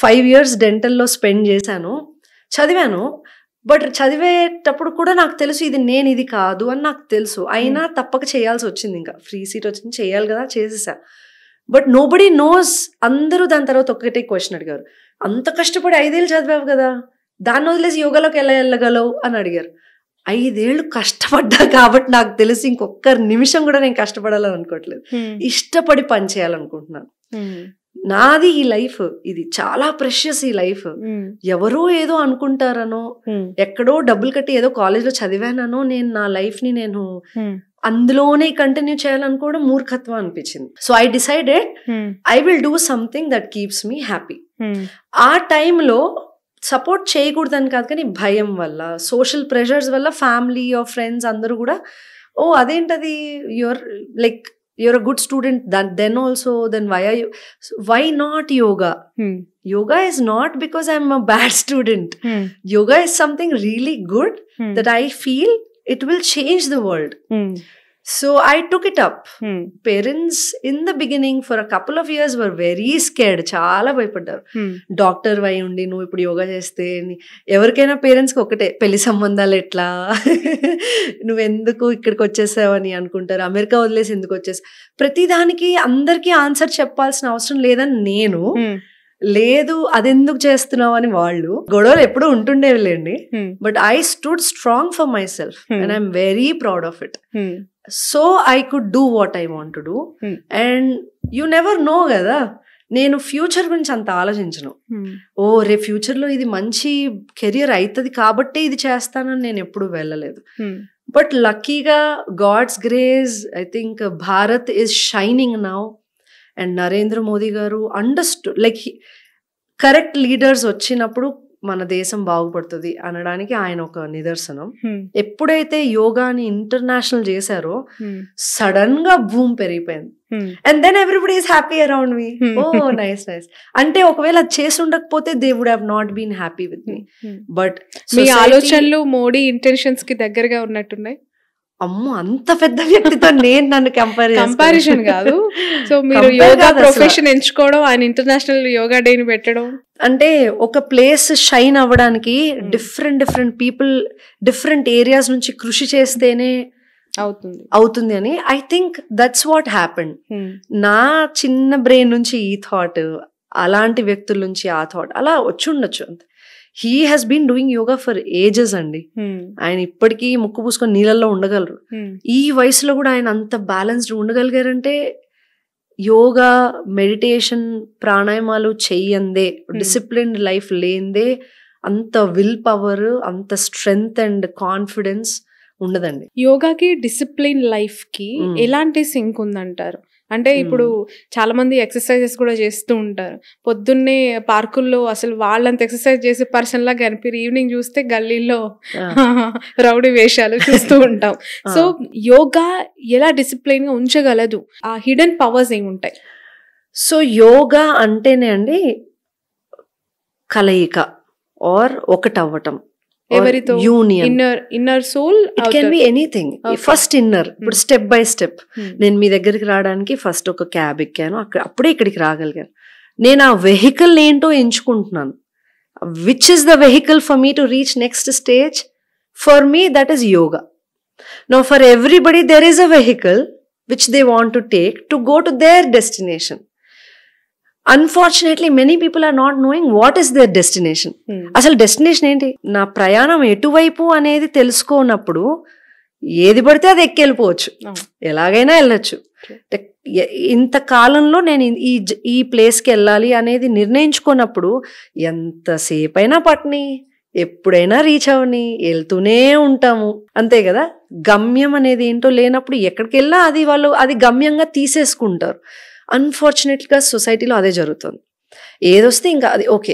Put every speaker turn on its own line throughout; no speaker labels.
5 years డెంటల్లో spend చేశాను, చదివాను. But చదివేటప్పుడు కూడా నాకు తెలుసు ఇది కాదు అని నాకు తెలుసు. అయినా తప్పక చేయాల్సి వచ్చింది. ఇంకా ఫ్రీ సీట్ వచ్చింది, చేయాలి కదా, చేసేసా. But nobody knows. అందరూ దాని తర్వాత ఒక్కటే క్వశ్చన్ అడిగారు, అంత కష్టపడి 5 ఏళ్ళు చదివావు కదా, దాన్ని వదిలేసి యోగాలోకి ఎలా వెళ్ళగలవు అని అడిగారు. 5 ఏళ్ళు కష్టపడ్డా కాబట్టి నాకు తెలిసి ఇంకొక నిమిషం కూడా నేను కష్టపడాలని అనుకోవట్లేదు. ఇష్టపడి పని చేయాలనుకుంటున్నాను. నాది ఈ లైఫ్, ఇది చాలా ప్రెషియస్. ఈ లైఫ్ ఎవరో ఏదో అనుకుంటారనో, ఎక్కడో డబ్బులు కట్టి ఏదో కాలేజ్లో చదివానో నేను నా లైఫ్ ని నేను అందులోనే కంటిన్యూ చేయాలనుకోవడం మూర్ఖత్వం అనిపించింది. So I decided I will do something that keeps me happy. ఆ టైంలో సపోర్ట్ చేయకూడదని కాదు, కానీ భయం వల్ల, సోషల్ ప్రెషర్స్ వల్ల ఫ్యామిలీ ఆర్ ఫ్రెండ్స్ అందరూ కూడా, ఓ అదేంటది, you're a good student, then also, then why not yoga? Yoga is not because I'm a bad student. Yoga is something really good that I feel it will change the world. So I took it up. Parents in the beginning for a couple of years were very scared. చాలా భయపడ్డారు. Doctor అయి ఉండి నువ్వు ఇప్పుడు యోగా చేస్తే, ఎవరికైనా పేరెంట్స్కి ఒకటే, పెళ్లి సంబంధాలు ఎట్లా, నువ్వెందుకు ఇక్కడికి వచ్చేసావు అని అనుకుంటారు, అమెరికా వదిలేసి ఎందుకు వచ్చేసావు, ప్రతిదానికి అందరికీ ఆన్సర్ చెప్పాల్సిన అవసరం లేదని నేను, లేదు అదెందుకు చేస్తున్నావు అని వాళ్ళు. గొడవలు ఎప్పుడూ ఉంటుండేవిలేండి. But I stood strong for myself and I'm very proud of it. So I could do what I want to do. And you never know కదా, నేను ఫ్యూచర్ గురించి అంత ఆలోచించను. ఓ రేపు ఫ్యూచర్లో ఇది మంచి కెరియర్ అవుతుంది కాబట్టి ఇది చేస్తానని నేను ఎప్పుడు వెళ్ళలేదు. బట్ లక్కీగా God's grace, I think Bharat is shining now. And Narendra Modi గారు అండర్స్టూడ్, లైక్ కరెక్ట్ లీడర్స్ వచ్చినప్పుడు మన దేశం బాగుపడుతుంది అనడానికి ఆయన ఒక నిదర్శనం. ఎప్పుడైతే యోగాని ఇంటర్నేషనల్ చేశారో సడన్ గా భూమి పెరిగిపోయింది. And then everybody is happy around me. Oh nice nice. అంటే ఒకవేళ అది చేసి ఉండకపోతే they would have not been happy with me. But
మీ ఆలోచనలు మోడీ ఇంటెన్షన్స్ కి దగ్గరగా ఉన్నట్టున్నాయి.
అమ్మో, అంత పెద్ద వ్యక్తితో నేను నన్ను
కంపారిజన్ కాదు. సో మీరు యోగా ప్రొఫెషన్ ఎంచుకోవడం, ఆయన ఇంటర్నేషనల్ యోగా డేని పెట్టడం,
అంటే ఒక ప్లేస్ షైన్ అవ్వడానికి డిఫరెంట్ పీపుల్ డిఫరెంట్ ఏరియాస్ నుంచి కృషి చేస్తేనే అవుతుంది అని I think that's what happened. నా చిన్న బ్రెయిన్ నుంచి ఈ థాట్, అలాంటి వ్యక్తుల నుంచి ఆ థాట్ అలా వచ్చి ఉండొచ్చు. అంతే. He has been doing yoga for ages అండి. ఆయన ఇప్పటికీ ముక్కు పూసుకొని నీళ్ళల్లో ఉండగలరు. ఈ వయసులో కూడా ఆయన అంత బ్యాలెన్స్డ్ ఉండగలిగారంటే యోగా, మెడిటేషన్, ప్రాణాయామాలు చెయ్యందే, డిసిప్లిన్డ్ లైఫ్ లేనిదే అంత విల్ పవర్, అంత స్ట్రెంగ్త్ అండ్ కాన్ఫిడెన్స్ ఉండదండి.
యోగాకి డిసిప్లిన్ లైఫ్ కి ఎలాంటి సింక్ ఉందంటారు? అంటే ఇప్పుడు చాలా మంది ఎక్సర్సైజెస్ కూడా చేస్తూ ఉంటారు. పొద్దున్నే పార్కుల్లో అసలు వాళ్ళంత ఎక్సర్సైజ్ చేసే పర్సన్ లాగా కనిపిరు, ఈవినింగ్ చూస్తే గల్లీలో రౌడీ వేషాలు చూస్తూ ఉంటాం. సో యోగా ఎలా డిసిప్లిన్ గా ఉంచగలదు? ఆ హిడెన్ పవర్స్ ఏముంటాయి?
సో యోగా అంటేనే అండి కలయిక ఆర్ ఒకటవ్వటం.
ఎవరితో?
Union.
Inner soul.
It can be anything. First inner. ఇప్పుడు స్టెప్ బై స్టెప్ నేను మీ దగ్గరికి రావడానికి ఫస్ట్ ఒక క్యాబ్ ఎక్కాను, అప్పుడే ఇక్కడికి రాగలిగాను. నేను ఆ వెహికల్ ఏంటో ఎంచుకుంటున్నాను. Which is the vehicle for me to reach next stage? For me that is yoga. Now for everybody there is a vehicle which they want to take to go to their destination. Unfortunately many people are not knowing what is their destination. అసలు destination ఏంటి, నా ప్రయాణం ఎటువైపు అనేది తెలుసుకోనప్పుడు ఏది పడితే అది ఎక్కెళ్ళిపోవచ్చు, ఎలాగైనా వెళ్ళొచ్చు. ఇంతకాలంలో నేను ఈ ప్లేస్కి వెళ్ళాలి అనేది నిర్ణయించుకున్నప్పుడు ఎంతసేపు అయినా పట్ని, ఎప్పుడైనా రీచ్ అవని, వెళ్తూనే ఉంటాము, అంతే కదా. గమ్యం అనేది ఏంటో లేనప్పుడు ఎక్కడికి వెళ్ళినా అది గమ్యంగా తీసేసుకుంటారు. అన్ఫార్చునేట్గా సొసైటీలో అదే జరుగుతుంది. ఏదొస్తే ఇంకా అది ఓకే.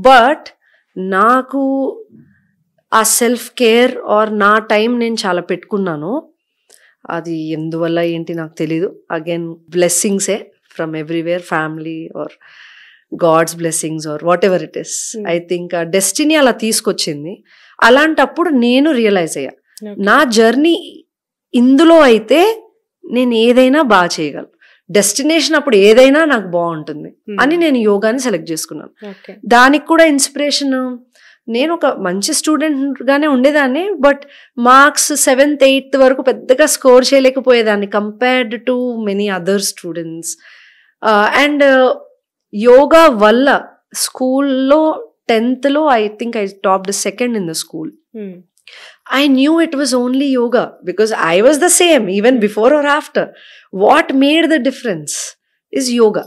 బట్ నాకు ఆ సెల్ఫ్ కేర్ ఆర్ నా టైం నేను చాలా పెట్టుకున్నాను. అది ఎందువల్ల ఏంటి నాకు తెలీదు. అగైన్ బ్లెస్సింగ్సే, from everywhere, family or god's blessings or whatever it is. I think ఆ డెస్టినీ అలా తీసుకొచ్చింది. అలాంటప్పుడు నేను రియలైజ్ అయ్యా, నా జర్నీ ఇందులో అయితే నేను ఏదైనా బాగా చేయగలను, డెస్టినేషన్ అప్పుడు ఏదైనా నాకు బాగుంటుంది అని నేను యోగాని సెలెక్ట్ చేసుకున్నాను. దానికి కూడా ఇన్స్పిరేషన్, నేను ఒక మంచి స్టూడెంట్ గానే ఉండేదాన్ని, బట్ మార్క్స్ 7th 8th వరకు పెద్దగా స్కోర్ చేయలేకపోయేదాన్ని compared to many other students. And yoga వల్ల స్కూల్లో 10th లో I think I topped 2nd in the school. I knew it was only yoga because I was the same even before or after. What made the difference is yoga.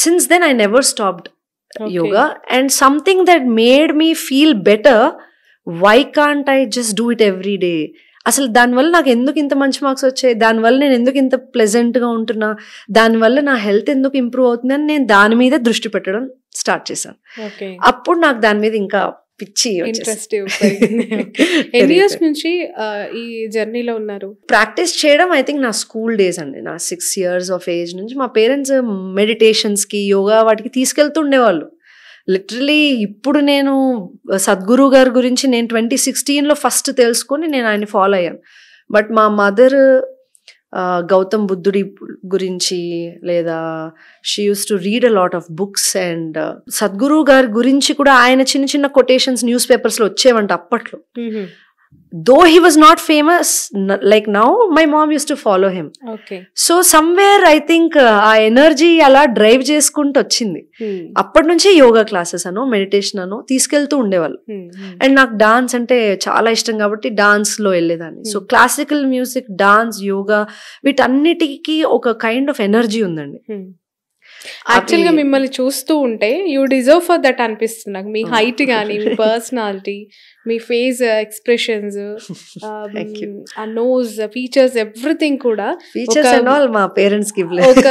Since then I never stopped yoga, and something that made me feel better, why can't I just do it every day? అసలు దానివల్ల నాకు ఎందుకు ఇంత మంచి marks వచ్చాయి, దానివల్ల నేను ఎందుకు ఇంత ప్లెజెంట్గా ఉంటున్నా, దానివల్ల నా హెల్త్ ఎందుకు ఇంప్రూవ్ అవుతుంది అని నేను దాని మీద దృష్టి పెట్టడం స్టార్ట్ చేశాను. అప్పుడు నాకు దాని మీద ఇంకా పిచ్చి
ఇంట్రెస్ట్. ఎన్ని ఇయర్స్ నుంచి ఈ జర్నీలో ఉన్నారు?
ప్రాక్టీస్ చేయడం ఐ థింక్ నా స్కూల్ డేస్ అండి. నా 6 years of age నుంచి మా పేరెంట్స్ మెడిటేషన్స్కి, యోగా వాటికి తీసుకెళ్తూ ఉండేవాళ్ళు. లిటరలీ ఇప్పుడు నేను సద్గురు గారి గురించి నేను 2016లో ఫస్ట్ తెలుసుకొని నేను ఆయన ఫాలో అయ్యాను. బట్ మా మదర్ గౌతమ్ బుద్ధుడి గురించి, లేదా she uses to read a lot of books, and Sadhguru గారి గురించి కూడా ఆయన చిన్న చిన్న కొటేషన్స్ న్యూస్ పేపర్స్లో వచ్చేవంట అప్పట్లో. Though he was not famous like now, my mom used to follow him. So somewhere I think ఆ ఎనర్జీ అలా డ్రైవ్ చేసుకుంటూ వచ్చింది. అప్పటి నుంచి యోగా క్లాసెస్ అనో మెడిటేషన్ అనో తీసుకెళ్తూ ఉండేవాళ్ళు. అండ్ నాకు డాన్స్ అంటే చాలా ఇష్టం కాబట్టి డాన్స్ లో వెళ్ళేదాన్ని. So classical music, dance, yoga వీటన్నిటికీ ఒక కైండ్ ఆఫ్ ఎనర్జీ ఉందండి.
యాక్చువల్ గా మిమ్మల్ని చూస్తూ ఉంటే యూ డిజర్వ్ ఫర్ దట్ అనిపిస్తుంది నాకు. మీ హైట్ గానీ, మీ పర్సనాలిటీ, మీ ఫేస్ ఎక్స్ప్రెషన్స్, ఆ నోస్ ఫీచర్స్, ఎవ్రీథింగ్ కూడా
మా పేరెంట్స్ కి
ఒక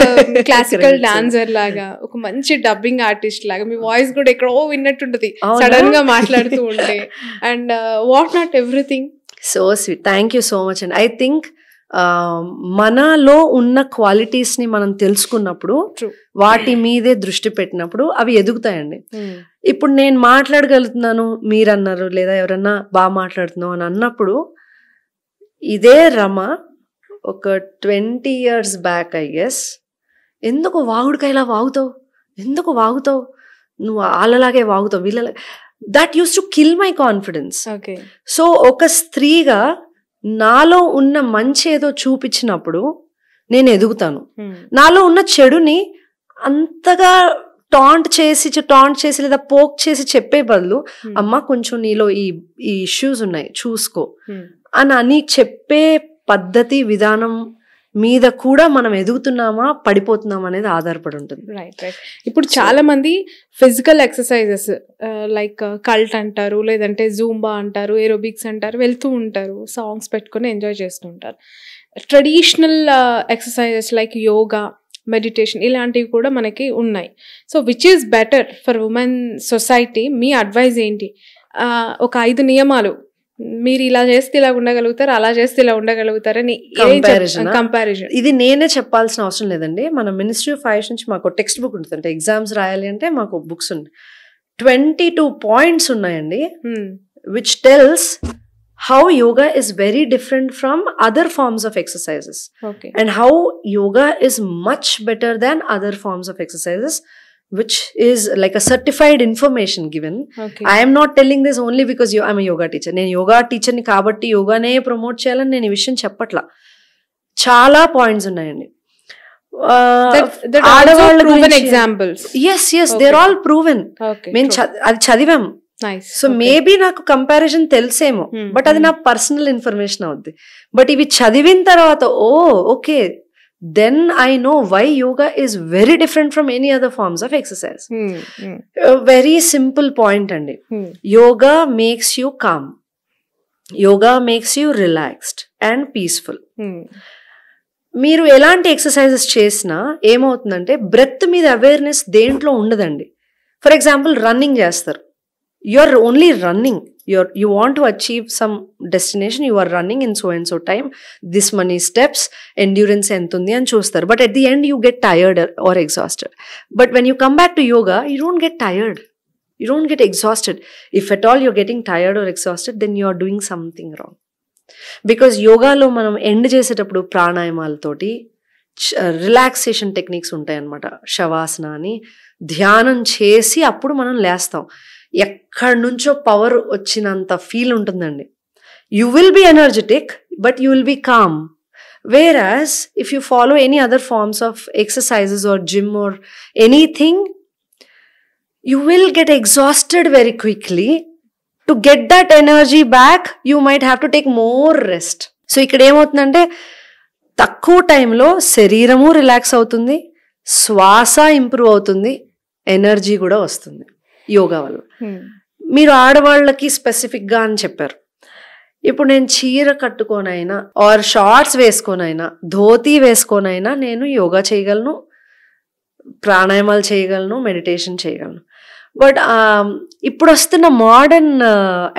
క్లాసికల్ డాన్సర్ లాగా, ఒక మంచి డబ్బింగ్ ఆర్టిస్ట్ లాగా మీ వాయిస్ కూడా ఎక్కడో విన్నట్టుంటది సడన్ గా మాట్లాడుతూ ఉంటే. And what not everything.
So sweet, thank you so much. And I think మనలో ఉన్న క్వాలిటీస్ ని మనం తెలుసుకున్నప్పుడు, వాటి మీదే దృష్టి పెట్టినప్పుడు అవి ఎదుగుతాయండి. ఇప్పుడు నేను మాట్లాడగలుగుతున్నాను, మీరు అన్నారు, లేదా ఎవరన్నా బాగా మాట్లాడుతున్నావు అని అన్నప్పుడు, ఇదే రమ ఒక 20 years బ్యాక్ ఐ గెస్, ఎందుకు వాగుడికాయలా వాగుతావు, ఎందుకు వాగుతావు, నువ్వు వాళ్ళలాగే వాగుతావు, వీళ్ళ, that use to kill my confidence. So ఒక స్త్రీగా నాలో ఉన్న మంచి ఏదో చూపించినప్పుడు నేను ఎదుగుతాను. నాలో ఉన్న చెడుని అంతగా టాంట్ చేసి లేదా పోక్ చేసి చెప్పే బదులు, అమ్మ కొంచెం నీలో ఈ ఇష్యూస్ ఉన్నాయి చూసుకో అని చెప్పే పద్ధతి, విధానం మీద కూడా మనం ఎదుగుతున్నామా పడిపోతున్నామా అనేది ఆధారపడి ఉంటుంది.
రైట్. ఇప్పుడు చాలా మంది ఫిజికల్ ఎక్సర్సైజెస్ లైక్ కల్ట్ అంటారు, లేదంటే జూంబా అంటారు, ఏరోబిక్స్ అంటారు, వెళ్తూ ఉంటారు, సాంగ్స్ పెట్టుకొని ఎంజాయ్ చేస్తూ ఉంటారు. Traditional exercises like yoga, meditation ఇలాంటివి కూడా మనకి ఉన్నాయి. So which is better for women society? మీ అడ్వైజ్ ఏంటి? ఒక 5 నియమాలు, మీరు ఇలా చేస్తే ఇలా ఉండగలుగుతారు, అలా చేస్తే ఇలా ఉండగలుగుతారని కంపారిజన్.
ఇది నేనే చెప్పాల్సిన అవసరం లేదండి. మన మినిస్ట్రీ ఆఫ్ ఆయుష్ నుంచి మాకు టెక్స్ట్ బుక్ ఉంటుంది. అంటే ఎగ్జామ్స్ రాయాలి అంటే మాకు బుక్స్ ఉన్నాయి. 22 points ఉన్నాయండి, which tells how yoga is very different from other forms of exercises. And how yoga is much better than other forms of exercises, which is like a certified information given. I am not telling this only because I'm a yoga teacher. నేను యోగా టీచర్ని కాబట్టి యోగానే promote చేయాలని నేను ఈ విషయం చెప్పట్లా. చాలా points ఉన్నాయండి.
ఆడవాళ్ళ గురించి examples.
yes they're all proven. మేము అది చదివాం. సో మేబీ నాకు కంపారిజన్ తెలిసేమో, బట్ అది నా పర్సనల్ ఇన్ఫర్మేషన్ అవుద్ది. బట్ ఇవి చదివిన తర్వాత okay, then I know why yoga is very different from any other forms of exercise. A very simple point andi. Yoga makes you calm. Yoga makes you relaxed and peaceful. మీరు ఎలాంటి exercises చేసినా ఏమవుతుందంటే breath మీద awareness దేంట్లో ఉండదండి. For example running చేస్తారు, you are only running, You want to achieve some destination, you are running in so and so time, this many steps, endurance entundi అని చూస్తారు. But at the end you get tired or exhausted. But when you come back to yoga, you don't get tired, you don't get exhausted. If at all you're getting tired or exhausted, then you are doing something wrong. Because యోగాలో మనం end చేసేటప్పుడు ప్రాణాయామాలతోటి relaxation techniques ఉంటాయి అన్నమాట. శవాసన అని ధ్యానం చేసి అప్పుడు మనం లేస్తాం. ఎక్కడి నుంచో పవర్ వచ్చినంత ఫీల్ ఉంటుందండి. You will be energetic but you will be calm. Whereas if you follow any other forms of exercises or gym or anything, you will get exhausted very quickly. To get that energy back you might have to take more rest. So ఇక్కడ ఏమవుతుందంటే తక్కువ టైంలో శరీరము relax అవుతుంది, శ్వాస improve అవుతుంది, energy కూడా వస్తుంది యోగా వల్ల. మీరు ఆడవాళ్ళకి స్పెసిఫిక్గా అని చెప్పారు. ఇప్పుడు నేను చీర కట్టుకోనైనా ఆర్ షార్ట్స్ వేసుకోనైనా ధోతీ వేసుకోనైనా నేను యోగా చేయగలను, ప్రాణాయామాలు చేయగలను, మెడిటేషన్ చేయగలను. బట్ ఇప్పుడు వస్తున్న మోడర్న్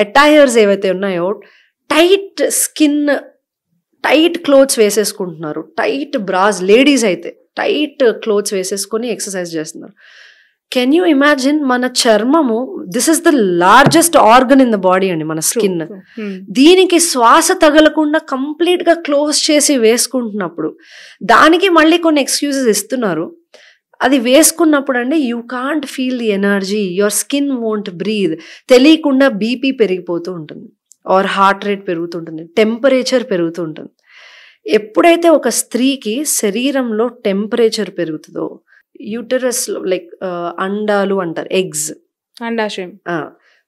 అటైర్స్ ఏవైతే ఉన్నాయో, టైట్ స్కిన్, టైట్ క్లోత్స్ వేసేసుకుంటున్నారు, టైట్ బ్రాస్, లేడీస్ అయితే టైట్ క్లోత్స్ వేసేసుకొని ఎక్సర్సైజ్ చేస్తున్నారు. Can you imagine? మన చర్మము, this is the largest organ in the body అండి, మన స్కిన్. దీనికి శ్వాస తగలకుండా కంప్లీట్ గా క్లోజ్ చేసి వేసుకుంటున్నప్పుడు దానికి మళ్ళీ కొన్ని ఎక్స్క్యూజెస్ ఇస్తున్నారు. అది వేసుకున్నప్పుడు అండి you can't feel the energy, your skin won't breathe. తెలియకుండా బీపీ పెరిగిపోతూ ఉంటుంది, ఆర్ హార్ట్ రేట్ పెరుగుతుంటుంది, టెంపరేచర్ పెరుగుతూ ఉంటుంది. ఎప్పుడైతే ఒక స్త్రీకి శరీరంలో టెంపరేచర్ పెరుగుతుందో, యూటరస్ లైక్ అండాలు అంటారు, ఎగ్స్,
అండాశయం.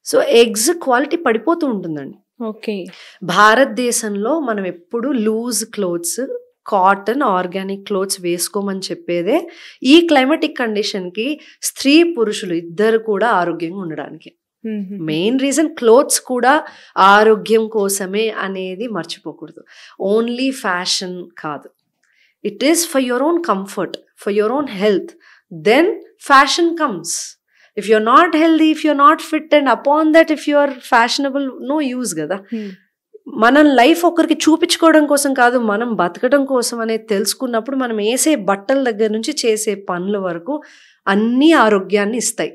సో ఎగ్స్ క్వాలిటీ పడిపోతూ ఉంటుందండి.
ఓకే.
భారతదేశంలో మనం ఎప్పుడు loose clothes, cotton, organic clothes వేసుకోమని చెప్పేదే ఈ క్లైమాటిక్ కండిషన్కి స్త్రీ పురుషులు ఇద్దరు కూడా ఆరోగ్యంగా ఉండడానికి. మెయిన్ రీజన్ క్లోత్స్ కూడా ఆరోగ్యం కోసమే అనేది మర్చిపోకూడదు. ఓన్లీ ఫ్యాషన్ కాదు, it is for your own comfort, for your own health. Then fashion comes. If you're not healthy, if you're not fit, and upon that if you're fashionable, no use కదా. మనం life ఒకరికి చూపించుకోవడం కోసం కాదు, మనం బతకడం కోసం అనేది తెలుసుకున్నప్పుడు మనం వేసే బట్టల దగ్గర నుంచి చేసే పనుల వరకు అన్ని ఆరోగ్యాన్ని ఇస్తాయి.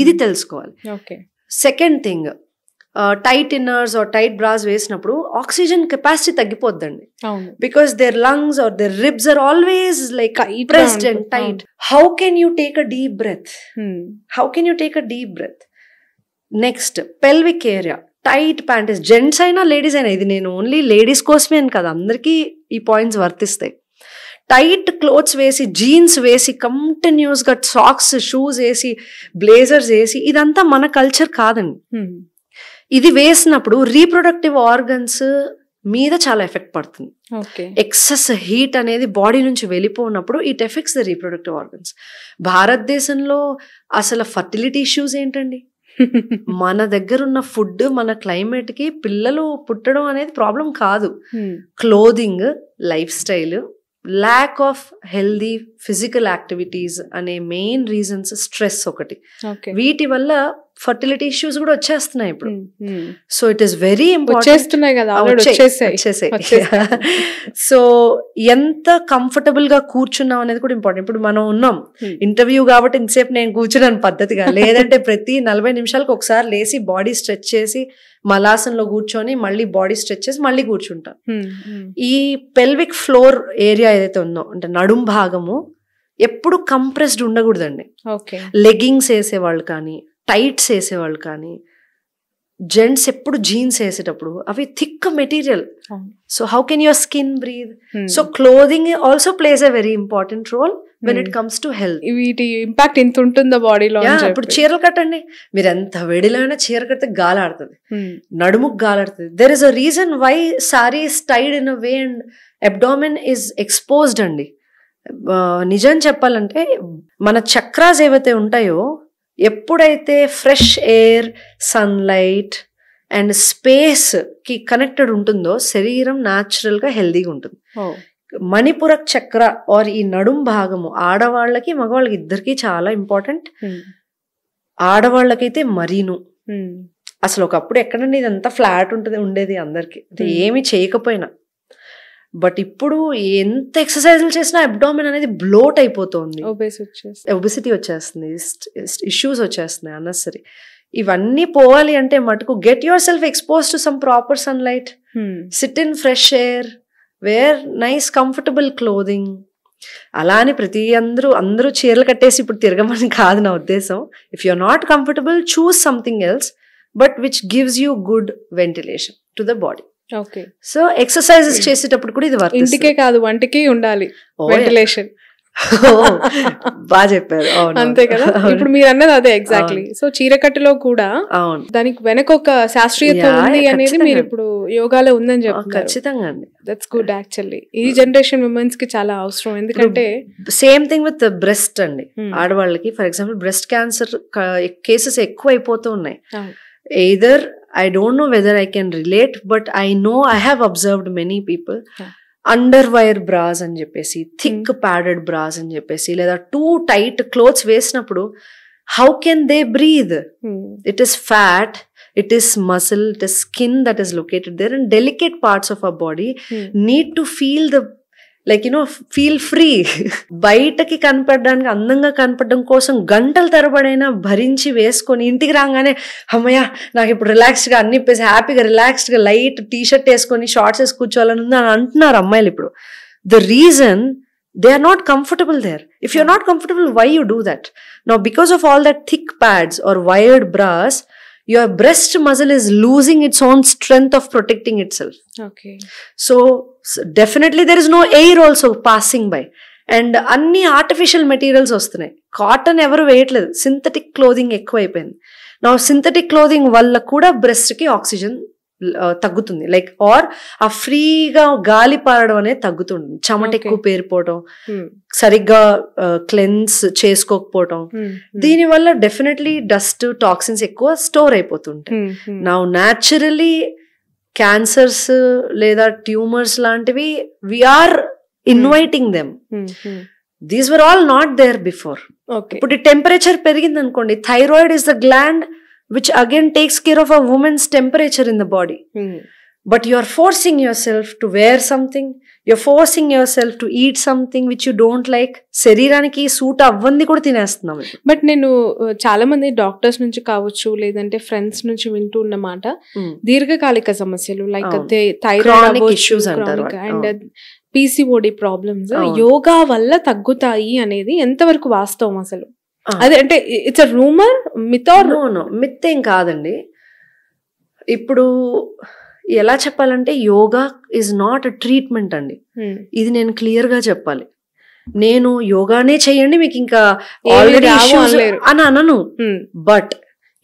ఇది తెలుసుకోవాలి. Second thing, tight inners or tight bras వేసినప్పుడు ఆక్సిజన్ కెపాసిటీ తగ్గిపోద్దండి. Because their lungs or their ribs are always like pressed and tight. How can you take a deep breath? How can you take a deep breath? Next, pelvic area, tight panties, gents అయినా ladies అయినా, ఇది నేను only ladies కోసమే అని కదా, అందరికీ ఈ points వర్తిస్తాయి. టైట్ క్లోత్స్ వేసి, జీన్స్ వేసి, కంటిన్యూస్గా సాక్స్, షూస్ వేసి, బ్లేజర్స్ వేసి, ఇదంతా మన కల్చర్ కాదండి. ఇది వేసినప్పుడు రీప్రొడక్టివ్ ఆర్గన్స్ మీద చాలా ఎఫెక్ట్ పడుతుంది. ఎక్సెస్ హీట్ అనేది బాడీ నుంచి వెళ్ళిపోయినప్పుడు it effects the reproductive organs. భారతదేశంలో అసలు ఫర్టిలిటీ ఇష్యూస్ ఏంటండి? మన దగ్గర ఉన్న ఫుడ్, మన క్లైమేట్ కి పిల్లలు పుట్టడం అనేది ప్రాబ్లం కాదు. Clothing, life style, lack of healthy physical activities అనే మెయిన్ రీజన్స్. స్ట్రెస్ ఒకటి. వీటి వల్ల ఫర్టిలిటీ ఇష్యూస్ కూడా వచ్చేస్తున్నాయి ఇప్పుడు. So it is very important. So ఎంత కంఫర్టబుల్ గా కూర్చున్నాం అనేది కూడా ఇంపార్టెంట్. ఇప్పుడు మనం ఉన్నాం ఇంటర్వ్యూ కాబట్టి ఇంతసేపు నేను కూర్చున్నాను పద్ధతిగా, లేదంటే ప్రతి 40 నిమిషాలకు ఒకసారి లేసి బాడీ స్ట్రెచ్ చేసి మలాసంలో కూర్చొని మళ్ళీ బాడీ స్ట్రెచ్ చేసి మళ్ళీ కూర్చుంటాం. ఈ పెల్విక్ ఫ్లోర్ ఏరియా ఏదైతే ఉందో, అంటే నడుం భాగము ఎప్పుడు కంప్రెస్డ్ ఉండకూడదండి. లెగ్గింగ్స్ వేసేవాళ్ళు కానీ, టైట్స్ వేసేవాళ్ళు కానీ, జెంట్స్ ఎప్పుడు జీన్స్ వేసేటప్పుడు అవి thick material. So how can your skin breathe? So clothing also plays a very important role when it comes to health.
వీటి ఇంపాక్ట్ ఇంత ఉంటుందా బాడీలో?
ఇప్పుడు చీరలు కట్టండి, మీరు ఎంత వేడిలో అయినా చీర కడితే గాలాడుతుంది, నడుముకు గాలాడుతుంది. There is a reason why sari is tied in a way and abdomen is exposed అండి. నిజం చెప్పాలంటే మన చక్రాస్ ఏవైతే ఉంటాయో, ఎప్పుడైతే fresh air, sunlight and space కి కనెక్టెడ్ ఉంటుందో శరీరం న్యాచురల్ గా హెల్దీగా ఉంటుంది. మణిపురక్ చక్ర ఆర్ ఈ నడుం భాగము ఆడవాళ్ళకి మగవాళ్ళకి ఇద్దరికి చాలా ఇంపార్టెంట్. ఆడవాళ్ళకైతే మరీను, అసలు ఒకప్పుడు ఎక్కడండి ఇదంతా ఫ్లాట్ ఉండేది అందరికి, ఏమి చేయకపోయినా. బట్ ఇప్పుడు ఎంత ఎక్సర్సైజులు చేసినా అబ్డామిన్ అనేది బ్లోట్ అయిపోతుంది, ఒబెసిటీ వచ్చేస్తుంది, ఇష్యూస్ వచ్చేస్తున్నాయి అన్నెసరీ. ఇవన్నీ పోవాలి అంటే మటుకు get yourself expose to some proper sunlight, sit in fresh air, wear nice comfortable clothing. అలా అని అందరూ చీరలు కట్టేసి ఇప్పుడు తిరగమని కాదు నా ఉద్దేశం. If you are not comfortable, choose something else but which gives you good ventilation to the body.
Okay,
so exercises చేసేటప్పుడు కూడా ఇది
ఇంటికే కాదు వంటికి ఉండాలి వెంటిలేషన్.
బాగా చెప్పారు,
అంతే కదా. ఇప్పుడు మీరు అన్నది అదే ఎగ్జాక్ట్లీ. సో చీరకట్టులో కూడా దానికి వెనక ఒక శాస్త్రీయత ఉంది అనేది మీరు ఇప్పుడు యోగాలో ఉందని చెప్తారు.
ఖచ్చితంగా అండి,
దట్స్ గుడ్. యాక్చువల్లీ ఈ జనరేషన్ ఉమెన్స్ కి చాలా అవసరం, ఎందుకంటే
సేమ్ థింగ్ విత్ బ్రెస్ట్ అండి. ఆడవాళ్ళకి for example breast cancer cases ఎక్కువ అయిపోతూ ఉన్నాయి. Either I don't know whether I can relate, but I know I have observed many people underwire bras అని చెప్పేసి, థిక్ ప్యాడెడ్ బ్రాస్ అని చెప్పేసి, లేదా టూ టైట్ క్లోత్స్ వేసినప్పుడు how can they breathe? It is fat, it is muscle, it is skin that is located there, and delicate parts of our body need to feel the feel free. బయటకి కనపడడానికి, అందంగా కనపడడం కోసం గంటల తరబడైనా భరించి వేసుకొని ఇంటికి రాగానే అమ్మయ్య నాకు ఇప్పుడు రిలాక్స్డ్గా అన్ని ఇప్పేసి హ్యాపీగా రిలాక్స్డ్గా లైట్ టీ షర్ట్ వేసుకొని షార్ట్స్ వేసి కూర్చోవాలని ఉంది అని అంటున్నారు అమ్మాయిలు ఇప్పుడు. The reason they are not comfortable there. If you're not comfortable, why you do that? Now because of all that thick pads or wired bras, your breast muscle is losing its own strength of protecting itself.
Okay.
So definitely there is no air also passing by, and అన్ని artificial materials వస్తున్నాయి. Cotton ఎవరు వేయట్లేదు, synthetic clothing ఎక్కువ అయిపోయింది. నా synthetic clothing వల్ల కూడా breast కి ఆక్సిజన్ తగ్గుతుంది, ఆర్ ఆ ఫ్రీగా గాలి పారడం అనేది తగ్గుతుంది. చెమట ఎక్కువ పేరిపోవడం, సరిగ్గా క్లెన్స్ చేసుకోకపోవడం, దీనివల్ల డెఫినెట్లీ డస్ట్ టాక్సిన్స్ ఎక్కువ స్టోర్ అయిపోతుంటాయి. నా న్యాచురలీ క్యాన్సర్స్ లేదా ట్యూమర్స్ లాంటివి we are inviting them. These were all not there before. ఇప్పుడు టెంపరేచర్ పెరిగింది అనుకోండి, thyroid is the gland which again takes care of a woman's temperature in the body. But you are forcing yourself to wear something, you're forcing yourself to eat something which you don't like. శరీరానికి suit అవ్వంది కూడా తినేస్తున్నాం.
But నేను చాలా మంది doctors నుంచి కావచ్చు, లేదంటే friends నుంచి వింటూ ఉన్నమాట, దీర్ఘకాలిక సమస్యలు like thyroid issues and PCOD problems yoga వల్ల తగ్గుతాయి అనేది ఎంతవరకు వాస్తవం అసలు? అదే అంటే it's a rumour, myth or
no? Myth ఏం కాదండి. ఇప్పుడు ఎలా చెప్పాలంటే yoga is not a treatment అండి. ఇది నేను క్లియర్ గా చెప్పాలి. నేను యోగానే చెయ్యండి మీకు ఇంకా ఆల్రెడీ అని అనను. బట్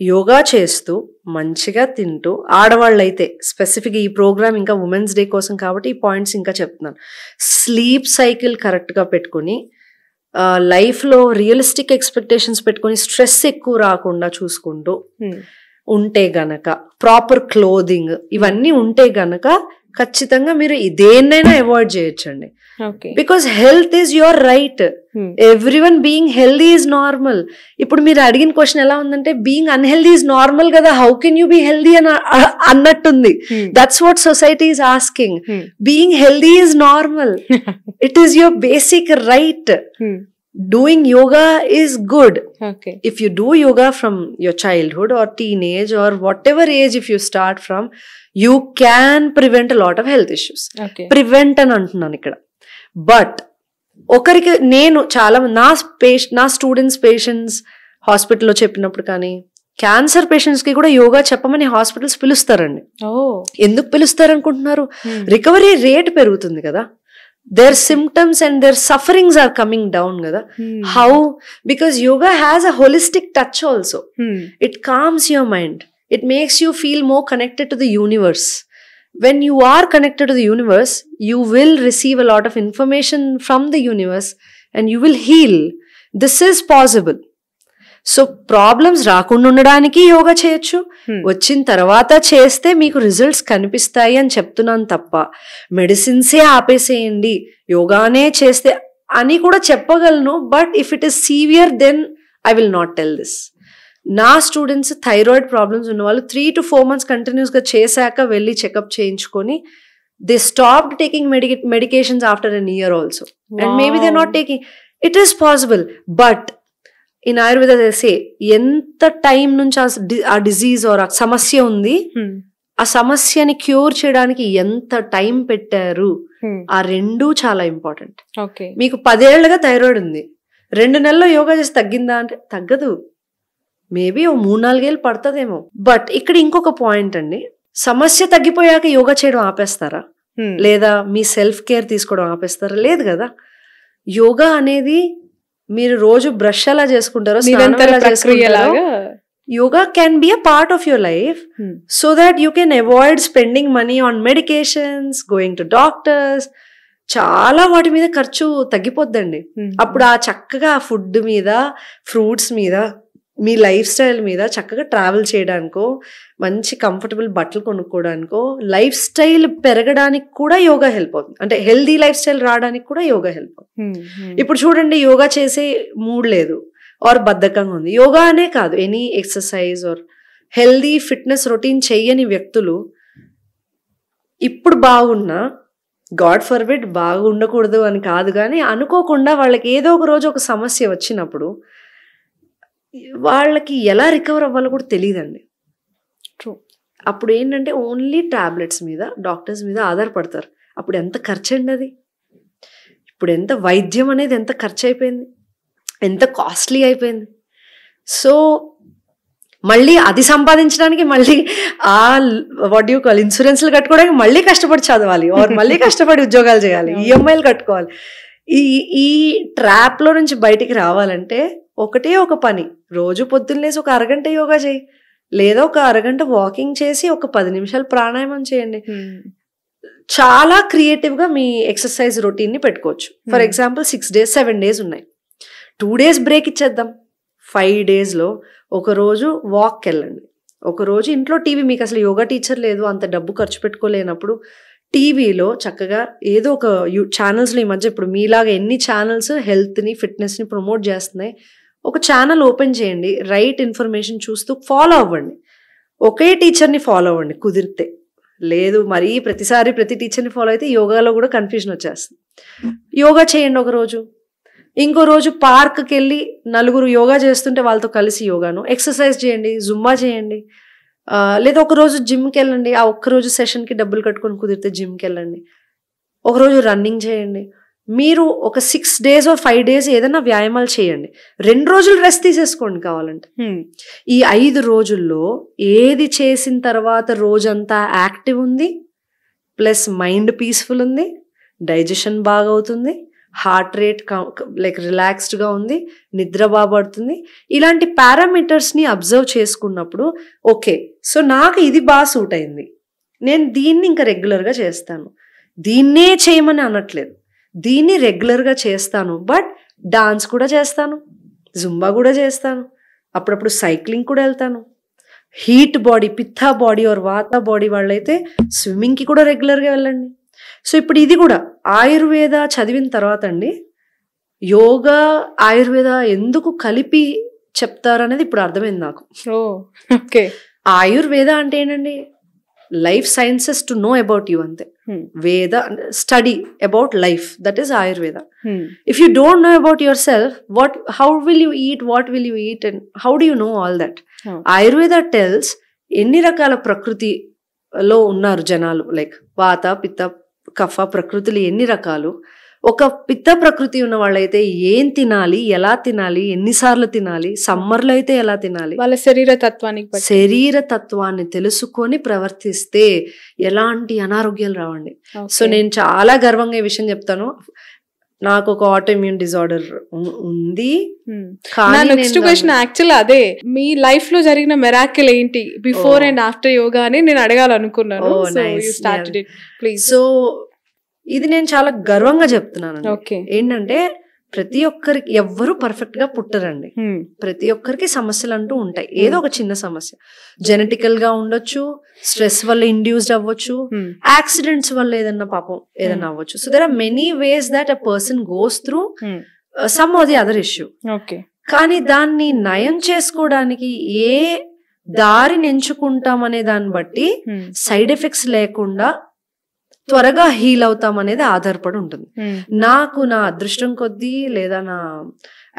యోగా చేస్తూ మంచిగా తింటూ, ఆడవాళ్ళైతే స్పెసిఫిక్ ఈ ప్రోగ్రామ్ ఇంకా ఉమెన్స్ డే కోసం కాబట్టి ఈ పాయింట్స్ ఇంకా చెప్తున్నాను. స్లీప్ సైకిల్ కరెక్ట్ గా పెట్టుకుని, లైఫ్లో రియలిస్టిక్ ఎక్స్పెక్టేషన్స్ పెట్టుకొని స్ట్రెస్ ఎక్కువ రాకుండా చూసుకుంటూ ఉంటే గనక, ప్రాపర్ క్లోదింగ్ ఇవన్నీ ఉంటే గనక ఖచ్చితంగా మీరు దేన్నైనా అవాయిడ్ చేయొచ్చండి. Because health is your right. Everyone being healthy is normal. ఇప్పుడు మీరు అడిగిన క్వశ్చన్ ఎలా ఉందంటే, బీయింగ్ అన్హెల్దీ ఈజ్ నార్మల్ కదా, how can you be healthy అని అన్నట్టుంది. That's what society is asking. Being healthy is normal. It is your basic right. Doing yoga is good.
Okay.
If you do yoga from your childhood or teenage or whatever age if you start from, you can prevent a lot of health issues.
Okay.
Prevent అని అంటున్నాను ఇక్కడ. But ఒకరికి నేను చాలా నా students patients హాస్పిటల్లో చెప్పినప్పుడు కానీ, క్యాన్సర్ పేషెంట్స్ కి కూడా యోగా చెప్పమని హాస్పిటల్స్ పిలుస్తారండి. ఎందుకు పిలుస్తారు అనుకుంటున్నారు? రికవరీ రేట్ పెరుగుతుంది కదా, their symptoms and their sufferings are coming down kada. How? Because yoga has a holistic touch also. It calms your mind, it makes you feel more connected to the universe. When you are connected to the universe, you will receive a lot of information from the universe and you will heal. This is possible. So problems రాకుండా ఉండడానికి యోగా చేయొచ్చు, వచ్చిన తర్వాత చేస్తే మీకు results కనిపిస్తాయి అని చెప్తున్నాను తప్ప మెడిసిన్సే ఆపేసేయండి యోగానే చేస్తే అని కూడా చెప్పగలను. But if it is severe then I will not tell this. నా స్టూడెంట్స్ థైరాయిడ్ ప్రాబ్లమ్స్ ఉన్న వాళ్ళు 3 to 4 months కంటిన్యూస్గా చేశాక వెళ్ళి చెకప్ చేయించుకొని they stopped taking medications after an year also. And maybe they not taking. It is possible. But in Ayurveda సే ఎంత time నుంచి ఆ డిజీజ్ ఆర్ ఆ సమస్య ఉంది, ఆ సమస్యని క్యూర్ చేయడానికి ఎంత టైం పెట్టారు, ఆ రెండూ చాలా ఇంపార్టెంట్. మీకు 10 ఏళ్లుగా థైరాయిడ్ ఉంది, 2 నెలల్లో యోగా చేసి తగ్గిందా అంటే తగ్గదు. మేబీ ఓ 3-4 ఏళ్ళు పడుతుందేమో. బట్ ఇక్కడ ఇంకొక పాయింట్ అండి, సమస్య తగ్గిపోయాక యోగా చేయడం ఆపేస్తారా, లేదా మీ సెల్ఫ్ కేర్ తీసుకోవడం ఆపేస్తారా? లేదు కదా. యోగా అనేది మీరు రోజు బ్రష్ ఎలా చేసుకుంటారో, yoga can be a part of your life so that you can avoid spending money on medications, going to doctors. చాలా వాటి మీద ఖర్చు తగ్గిపోద్దండి. అప్పుడు ఆ చక్కగా ఫుడ్ మీద, ఫ్రూట్స్ మీద, మీ లైఫ్ స్టైల్ మీద చక్కగా ట్రావెల్ చేయడానికో, మంచి కంఫర్టబుల్ బట్టలు కొనుక్కోవడానికో, లైఫ్ స్టైల్ పెరగడానికి కూడా యోగా హెల్ప్ అవుతుంది. అంటే హెల్దీ లైఫ్ స్టైల్ రావడానికి కూడా యోగా హెల్ప్ అవుతుంది. ఇప్పుడు చూడండి, యోగా చేసే మూడ్ లేదు ఆర్ బద్ధకంగా ఉంది, యోగా అనే కాదు, any exercise or healthy fitness routine చెయ్యని వ్యక్తులు ఇప్పుడు బాగున్నా, గాడ్ ఫర్బిడ్ బాగుండకూడదు అని కాదు, కానీ అనుకోకుండా వాళ్ళకి ఏదో ఒక రోజు ఒక సమస్య వచ్చినప్పుడు వాళ్ళకి ఎలా రికవర్ అవ్వాలో కూడా తెలియదండి. అప్పుడు ఏంటంటే ఓన్లీ టాబ్లెట్స్ మీద, డాక్టర్స్ మీద ఆధారపడతారు. అప్పుడు ఎంత ఖర్చు అండి అది. ఇప్పుడు ఎంత వైద్యం అనేది ఎంత ఖర్చు అయిపోయింది, ఎంత కాస్ట్లీ అయిపోయింది. సో మళ్ళీ అది సంపాదించడానికి మళ్ళీ ఆ వాట్ యూ కాల్ ఇన్సూరెన్స్లు కట్టుకోవడానికి మళ్ళీ కష్టపడి చదవాలి, ఆర్ మళ్ళీ కష్టపడి ఉద్యోగాలు చేయాలి, ఈఎంఐలు కట్టుకోవాలి. ఈ ట్రాప్లో నుంచి బయటికి రావాలంటే ఒకటే ఒక పని, రోజు పొద్దున్న లేసి ఒక అరగంట యోగా చేయి, లేదా ఒక అరగంట వాకింగ్ చేసి ఒక 10 నిమిషాలు ప్రాణాయామం చేయండి. చాలా క్రియేటివ్గా మీ ఎక్సర్సైజ్ రొటీన్ని పెట్టుకోవచ్చు. ఫర్ ఎగ్జాంపుల్ 6 days 7 days ఉన్నాయి, 2 days బ్రేక్ ఇచ్చేద్దాం. 5 daysలో ఒకరోజు వాక్కి వెళ్ళండి, ఒకరోజు ఇంట్లో టీవీ, మీకు అసలు యోగా టీచర్ లేదు, అంత డబ్బు ఖర్చు పెట్టుకోలేనప్పుడు టీవీలో చక్కగా ఏదో ఒక ఛానల్స్లో, ఈ మధ్య ఇప్పుడు మీలాగా ఎన్ని ఛానల్స్ హెల్త్ని ఫిట్నెస్ని ప్రమోట్ చేస్తున్నాయి, ఒక ఛానల్ ఓపెన్ చేయండి, రైట్ ఇన్ఫర్మేషన్ చూస్తూ ఫాలో అవ్వండి. ఒకే టీచర్ని ఫాలో అవ్వండి కుదిరితే. లేదు మరీ ప్రతిసారి ప్రతి టీచర్ని ఫాలో అయితే యోగాలో కూడా కన్ఫ్యూజన్ వచ్చేస్తుంది. యోగా చేయండి ఒకరోజు, ఇంకో రోజు పార్క్కి వెళ్ళి 4 యోగా చేస్తుంటే వాళ్ళతో కలిసి యోగాను, ఎక్సర్సైజ్ చేయండి, జుంబా చేయండి, లేదా ఒకరోజు జిమ్కి వెళ్ళండి, ఆ ఒక్కరోజు సెషన్కి డబ్బులు కట్టుకొని కుదిరితే జిమ్కి వెళ్ళండి, ఒకరోజు రన్నింగ్ చేయండి. మీరు ఒక 6 days or 5 days ఏదైనా వ్యాయామాలు చేయండి, 2 రోజులు రెస్ట్ తీసేసుకోండి కావాలంటే. ఈ 5 రోజుల్లో ఏది చేసిన తర్వాత రోజంతా యాక్టివ్ ఉంది, ప్లస్ మైండ్ పీస్ఫుల్ ఉంది, డైజెషన్ బాగా అవుతుంది, హార్ట్ రేట్ లైక్ రిలాక్స్డ్గా ఉంది, నిద్ర బాగా పడుతుంది, ఇలాంటి పారామీటర్స్ని అబ్జర్వ్ చేసుకున్నప్పుడు ఓకే, సో నాకు ఇది బాగా సూట్ అయింది, నేను దీన్ని ఇంకా రెగ్యులర్గా చేస్తాను, దీన్నే చేయమని అనట్లేదు, దీన్ని రెగ్యులర్గా చేస్తాను, బట్ డాన్స్ కూడా చేస్తాను, జుంబా కూడా చేస్తాను, అప్పుడప్పుడు సైక్లింగ్ కూడా వెళ్తాను. హీట్ బాడీ, పిత్తా బాడీ ఆర్ వాత బాడీ వాళ్ళైతే స్విమ్మింగ్కి కూడా రెగ్యులర్గా వెళ్ళండి. సో ఇప్పుడు ఇది కూడా ఆయుర్వేద చదివిన తర్వాత అండి, యోగా ఆయుర్వేద ఎందుకు కలిపి చెప్తారు అనేది ఇప్పుడు అర్థమైంది నాకు. ఆయుర్వేద అంటే ఏంటండి, life sciences to know about you అంతే. వేద study about life, that is Ayurveda. If you don't know about your self, how will you eat, what will you eat, and how do you know all that? Ayurveda tells ఎన్ని రకాల ప్రకృతిలో ఉన్నారు జనాలు, like వాత పిత్త కఫ ప్రకృతులు ఎన్ని రకాలు. ఒక పిత్త ప్రకృతి ఉన్న వాళ్ళైతే ఏం తినాలి, ఎలా తినాలి, ఎన్నిసార్లు తినాలి, సమ్మర్లో అయితే ఎలా తినాలి,
వాళ్ళ
శరీర తత్వాన్ని తెలుసుకొని ప్రవర్తిస్తే ఎలాంటి అనారోగ్యాలు రావండి. సో నేను చాలా గర్వంగా ఈ విషయం చెప్తాను, నాకు ఒక ఆటోఇమ్యూన్ డిజార్డర్ ఉంది.
నెక్స్ట్ క్వశ్చన్ యాక్చువల్ అదే, మీ లైఫ్ లో జరిగిన మిరాకిల్ ఏంటి బిఫోర్ అండ్ ఆఫ్టర్ యోగా అని నేను అడగాలనుకున్నాను.
సో ఇది నేను చాలా గర్వంగా చెప్తున్నాను. ఏంటంటే ప్రతి ఒక్కరికి, ఎవ్వరు పర్ఫెక్ట్ గా పుట్టరండి, ప్రతి ఒక్కరికి సమస్యలు అంటూ ఉంటాయి. ఏదో ఒక చిన్న సమస్య జెనెటికల్ గా ఉండొచ్చు, స్ట్రెస్ వల్ల ఇండ్యూస్డ్ అవ్వచ్చు, యాక్సిడెంట్స్ వల్ల ఏదన్నా పాపం ఏదన్నా అవ్వచ్చు. So there are many ways that a person goes through some or the other issue. కానీ దాన్ని నయం చేసుకోవడానికి ఏ దారిని ఎంచుకుంటాం అనే దాన్ని బట్టి సైడ్ ఎఫెక్ట్స్ లేకుండా త్వరగా హీల్ అవుతాం అనేది ఆధారపడి ఉంటుంది. నాకు నా అదృష్టం కొద్దీ లేదా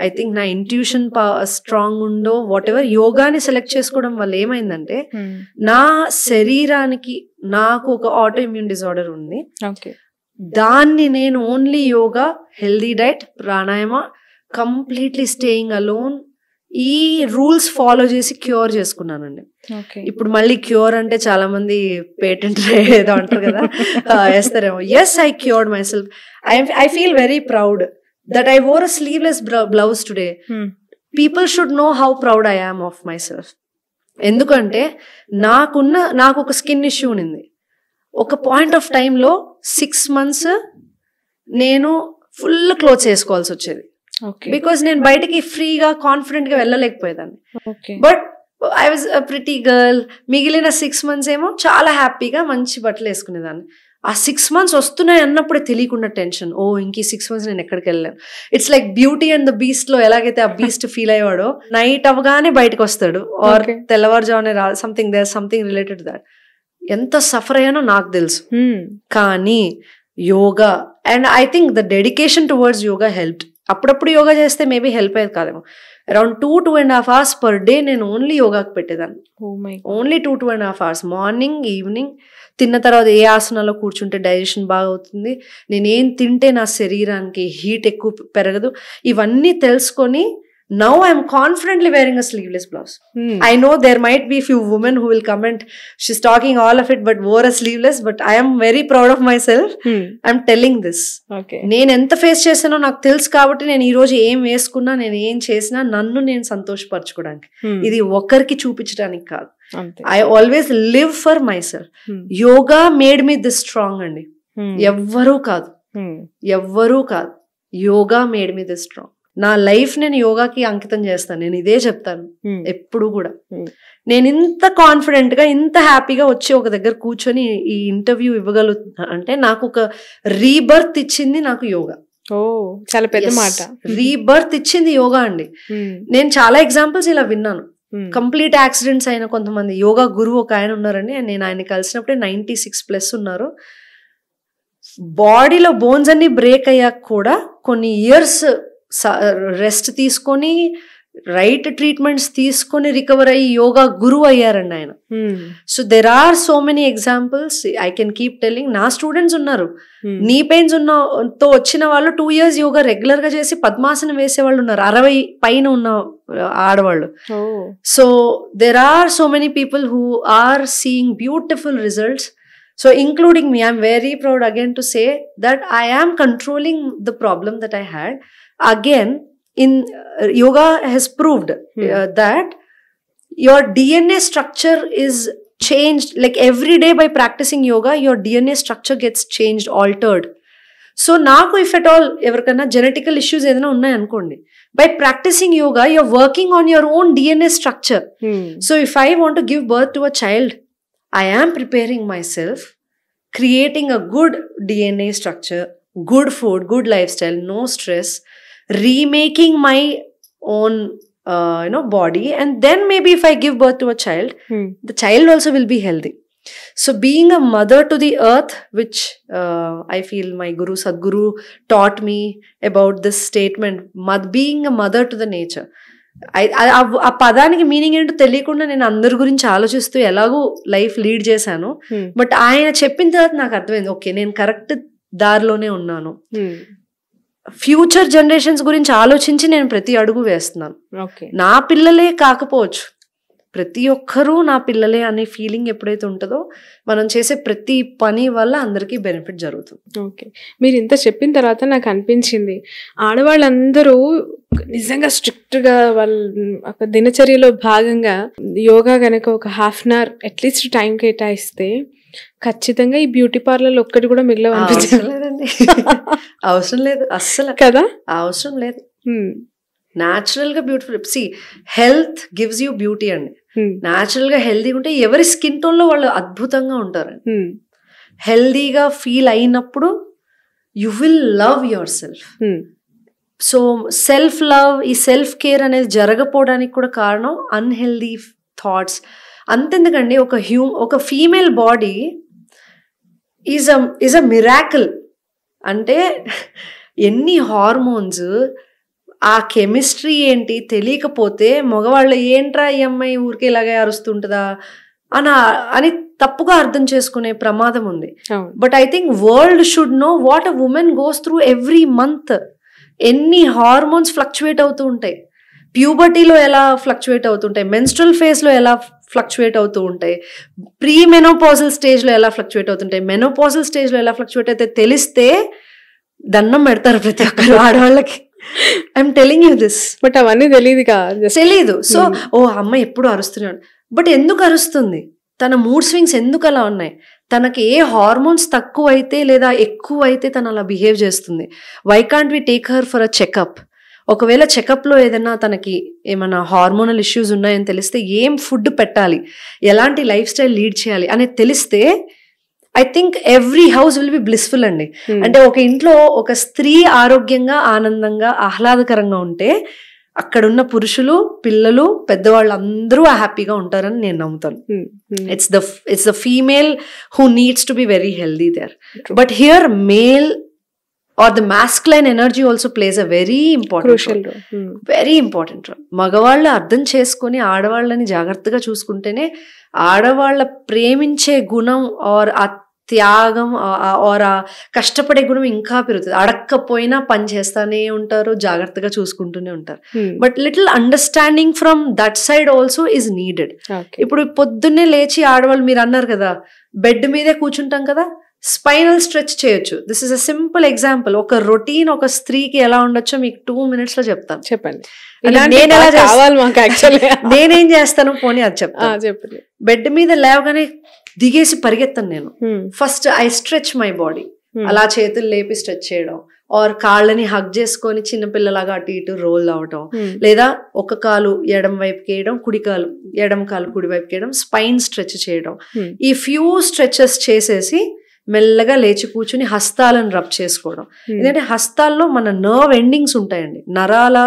ఐ థింక్ నా intuition strong undo what ever యోగాని సెలెక్ట్ చేసుకోవడం వల్ల ఏమైందంటే నా శరీరానికి నాకు ఒక ఆటో ఇమ్యూన్ డిజార్డర్ ఉంది. దాన్ని నేను only yoga, healthy diet, pranayama, completely staying alone, ఈ రూల్స్ ఫాలో చేసి క్యూర్ చేసుకున్నానండి. ఇప్పుడు మళ్ళీ క్యూర్ అంటే చాలా మంది పేటెంట్ ఏదో అంటారు కదా వేస్తారేమో. Yes, I cured myself. I feel very proud that I wore a sleeveless blouse today. People should know how proud I am of myself. ఎందుకంటే నాకు ఒక స్కిన్ ఇష్యూ ఉంది. ఒక పాయింట్ ఆఫ్ టైంలో 6 months నేను full clothes వేసుకోవాల్సి వచ్చేది. Because నేను బయటకి ఫ్రీగా కాన్ఫిడెంట్ గా వెళ్ళలేకపోయేదాన్ని. But I was a pretty girl. మిగిలిన 6 months ఏమో చాలా హ్యాపీగా మంచి బట్టలు వేసుకునేదాన్ని. ఆ 6 months వస్తున్నాయి అన్నప్పుడే తెలియకుండా టెన్షన్, ఇంక 6 months నేను ఎక్కడికి వెళ్ళాను. It's like beauty and the beast లో ఎలాగైతే ఆ బీస్ట్ ఫీల్ అయ్యాడో, నైట్ అవగానే బయటకు వస్తాడు ఆర్ తెల్లవారుజామునే సంథింగ్ రిలేటెడ్ దాట్. ఎంత సఫర్ అయ్యానో నాకు తెలుసు. కానీ yoga and I think the dedication towards yoga helped. అప్పుడప్పుడు యోగా చేస్తే మేబీ హెల్ప్ అయ్యేది కాదేమో. అరౌండ్ 2.5 hours పర్ డే నేను ఓన్లీ యోగాకి పెట్టేదాన్ని. Only 2.5 hours morning, evening. తిన్న తర్వాత ఏ ఆసనాలో కూర్చుంటే డైజెషన్ బాగా అవుతుంది, నేనేం తింటే నా శరీరానికి హీట్ ఎక్కువ పెరగదు, ఇవన్నీ తెలుసుకొని now I am confidently wearing a sleeveless blouse. I know there might be few women who will comment, she's talking all of it but wore a sleeveless, but I am very proud of myself. I'm telling this. నేను ఎంత face చేసానో నాకు తెలుసు కాబట్టి నేను ఈ రోజు ఏం వేసుకున్నా, నేను ఏం చేసినా నన్ను నేను సంతోషపరచుకోవడానికి, ఇది ఒకరికి చూపించడానికి కాదు. I always live for myself. Yoga made me this strong అండి. ఎవ్వరూ కాదు. Yoga made me this strong. నా లైఫ్ నేను యోగాకి అంకితం చేస్తాను. నేను ఇదే చెప్తాను ఎప్పుడు కూడా. నేను ఇంత కాన్ఫిడెంట్ గా, ఇంత హ్యాపీగా వచ్చి ఒక దగ్గర కూర్చొని ఈ ఇంటర్వ్యూ ఇవ్వగలుగుతున్నా అంటే నాకు ఒక రీబర్త్ ఇచ్చింది నాకు యోగా.
చాలా పెద్ద మాట.
రీబర్త్ ఇచ్చింది యోగా అండి. నేను చాలా ఎగ్జాంపుల్స్ ఇలా విన్నాను. కంప్లీట్ యాక్సిడెంట్స్ అయిన కొంతమంది. యోగా గురువు ఒక ఆయన ఉన్నారండి, నేను ఆయన కలిసినప్పుడే 96+ ఉన్నారు. బాడీలో బోన్స్ అన్ని బ్రేక్ అయ్యాక కూడా కొన్ని ఇయర్స్ రెస్ట్ తీసుకొని, రైట్ ట్రీట్మెంట్స్ తీసుకొని రికవర్ అయ్యి యోగా గురువు అయ్యారండి ఆయన. So there are so many examples I can keep telling. నా స్టూడెంట్స్ ఉన్నారు, నీ పెయిన్స్ తో వచ్చిన వాళ్ళు 2 years యోగా రెగ్యులర్ గా చేసి పద్మాసనం వేసే వాళ్ళు ఉన్నారు, 60 పైన ఉన్న ఆడవాళ్ళు. So there are so many people who are seeing beautiful results. So including me, I'm very proud again to say that I am controlling the problem that I had. Again, in yoga has proved that your DNA structure is changed. Like every day by practicing yoga, your DNA structure gets changed, altered. So నాకు if at all ఎవరికైనా genetical issues ఏదైనా ఉన్నాయనుకోండి, by practicing yoga, you're working on your own DNA structure. So if I want to give birth to a child, I am preparing myself, creating a good DNA structure, good food, good lifestyle, no stress, remaking my own body, and then maybe if I give birth to a child, the child also will be healthy. So being a mother to the earth, which I feel my Guru Sadhguru taught me about this statement, being a mother to the nature. ఆ పదానికి meaning ఏంటో తెలియకుండా నేను అందరి గురించి ఆలోచిస్తూ ఎలాగో life lead చేశాను. బట్ ఆయన చెప్పిన తర్వాత నాకు అర్థమైంది, ఓకే నేను కరెక్ట్ దారిలోనే ఉన్నాను. ఫ్యూచర్ జనరేషన్స్ గురించి ఆలోచించి నేను ప్రతి అడుగు వేస్తున్నాను. నా పిల్లలే కాకపోవచ్చు, ప్రతి ఒక్కరూ నా పిల్లలే అనే ఫీలింగ్ ఎప్పుడైతే ఉంటుందో మనం చేసే ప్రతి పని వల్ల అందరికీ బెనిఫిట్ జరుగుతుంది.
ఓకే, మీరు ఇంత చెప్పిన తర్వాత నాకు అనిపించింది, ఆడవాళ్ళందరూ నిజంగా స్ట్రిక్ట్గా వాళ్ళ ఒక దినచర్యలో భాగంగా యోగా కనుక ఒక 1/2 hour అట్లీస్ట్ టైం కేటాయిస్తే ఖచ్చితంగా ఈ బ్యూటీ పార్లర్ ఒక్కటి కూడా
మిగలవనిపించలేదండి. అవసరం లేదు అస్సలు
కదా,
అవసరం లేదు. న్యాచురల్ గా beautiful. See health gives you beauty అండి. న్యాచురల్ గా హెల్దీగా ఉంటే ఎవరి స్కిన్ టోన్ లో వాళ్ళు అద్భుతంగా ఉంటారండి. హెల్దీగా ఫీల్ అయినప్పుడు you will love your self. So self love, ఈ సెల్ఫ్ కేర్ అనేది జరగపోవడానికి కూడా కారణం అన్హెల్దీ థాట్స్. అంతెందుకండి, ఒక female body is a miracle. అంటే ఎన్ని హార్మోన్స్, ఆ కెమిస్ట్రీ ఏంటి తెలియకపోతే మగవాళ్ళు ఏంట్రా ఈ అమ్మాయి ఊరికే ఇలాగే అరుస్తుంటుందా అని తప్పుగా అర్థం చేసుకునే ప్రమాదం ఉంది. But I think world should know what a women goes through every month. ఎన్ని హార్మోన్స్ ఫ్లక్చువేట్ అవుతూ ఉంటాయి, ప్యూబర్టీలో ఎలా ఫ్లక్చువేట్ అవుతుంటాయి, మెన్స్ట్రల్ ఫేజ్లో ఎలా ఫ్లక్చువేట్ అవుతూ ఉంటాయి, ప్రీ మెనోపాజల్ స్టేజ్లో ఎలా ఫ్లక్చువేట్ అవుతుంటాయి, మెనోపాజల్ స్టేజ్లో ఎలా ఫ్లక్చువేట్ అయితే తెలిస్తే దండం పెడతారు ప్రతి ఒక్కరు ఆడవాళ్ళకి. I'm telling you this.
But అవన్నీ తెలీదు.
సో ఓ అమ్మాయి ఎప్పుడు అరుస్తున్నాడు, బట్ ఎందుకు అరుస్తుంది, తన మూడ్ స్వింగ్స్ ఎందుకు అలా ఉన్నాయి, తనకి ఏ హార్మోన్స్ తక్కువ అయితే లేదా ఎక్కువ అయితే తను అలా బిహేవ్ చేస్తుంది. Why can't we take her for a checkup? ఒకవేళ చెకప్లో ఏదైనా తనకి ఏమైనా హార్మోనల్ ఇష్యూస్ ఉన్నాయని తెలిస్తే ఏం ఫుడ్ పెట్టాలి, ఎలాంటి లైఫ్ స్టైల్ లీడ్ చేయాలి అనేది తెలిస్తే I think every house will be blissful అండి. అంటే ఒక ఇంట్లో ఒక స్త్రీ ఆరోగ్యంగా, ఆనందంగా, ఆహ్లాదకరంగా ఉంటే అక్కడున్న పురుషులు, పిల్లలు, పెద్దవాళ్ళు అందరూ హ్యాపీగా ఉంటారని నేను నమ్ముతాను. It's the female who needs to be very healthy there. But here male or the masculine energy also plays a very important role. Very important role. మగవాళ్ళు అర్థం చేసుకొని ఆడవాళ్ళని జాగ్రత్తగా చూసుకుంటేనే ఆడవాళ్ళ ప్రేమించే గుణం ఆర్ ఆ త్యాగం ఆర్ ఆ కష్టపడే గుణం ఇంకా పెరుగుతుంది. అడక్కపోయినా పని చేస్తానే ఉంటారు, జాగ్రత్తగా చూసుకుంటూనే ఉంటారు. But little understanding from that side also is needed. ఇప్పుడు పొద్దున్నే లేచి ఆడవాళ్ళు, మీరు అన్నారు కదా బెడ్ మీదే కూర్చుంటాం కదా, స్పైనల్ స్ట్రెచ్ చేయొచ్చు. This is a simple example. ఒక రొటీన్ ఒక స్త్రీకి ఎలా ఉండొచ్చో మీకు 2 minutes లో చెప్తాను.
చెప్పండి.
నేనేం చేస్తాను పోనీ అది చెప్తాను. బెడ్ మీద లేవగానే దిగేసి పరిగెత్తాను నేను. First I stretch my body. అలా చేతులు లేపి స్ట్రెచ్ చేయడం, ఆర్ కాళ్ళని హగ్ చేసుకొని చిన్నపిల్లలాగా అటు ఇటు రోల్ అవటం, లేదా ఒక కాలు ఎడం వైపుకి వేయడం, ఎడం కాలు కుడి వైపుకి వేయడం, స్పైన్ స్ట్రెచ్ చేయడం. ఈ ఫ్యూ స్ట్రెచెస్ చేసేసి మెల్లగా లేచి కూర్చుని హస్తాలను రబ్ చేసుకోవడం. ఎందుకంటే హస్తాల్లో మన నర్వ్ ఎండింగ్స్ ఉంటాయండి, నరాల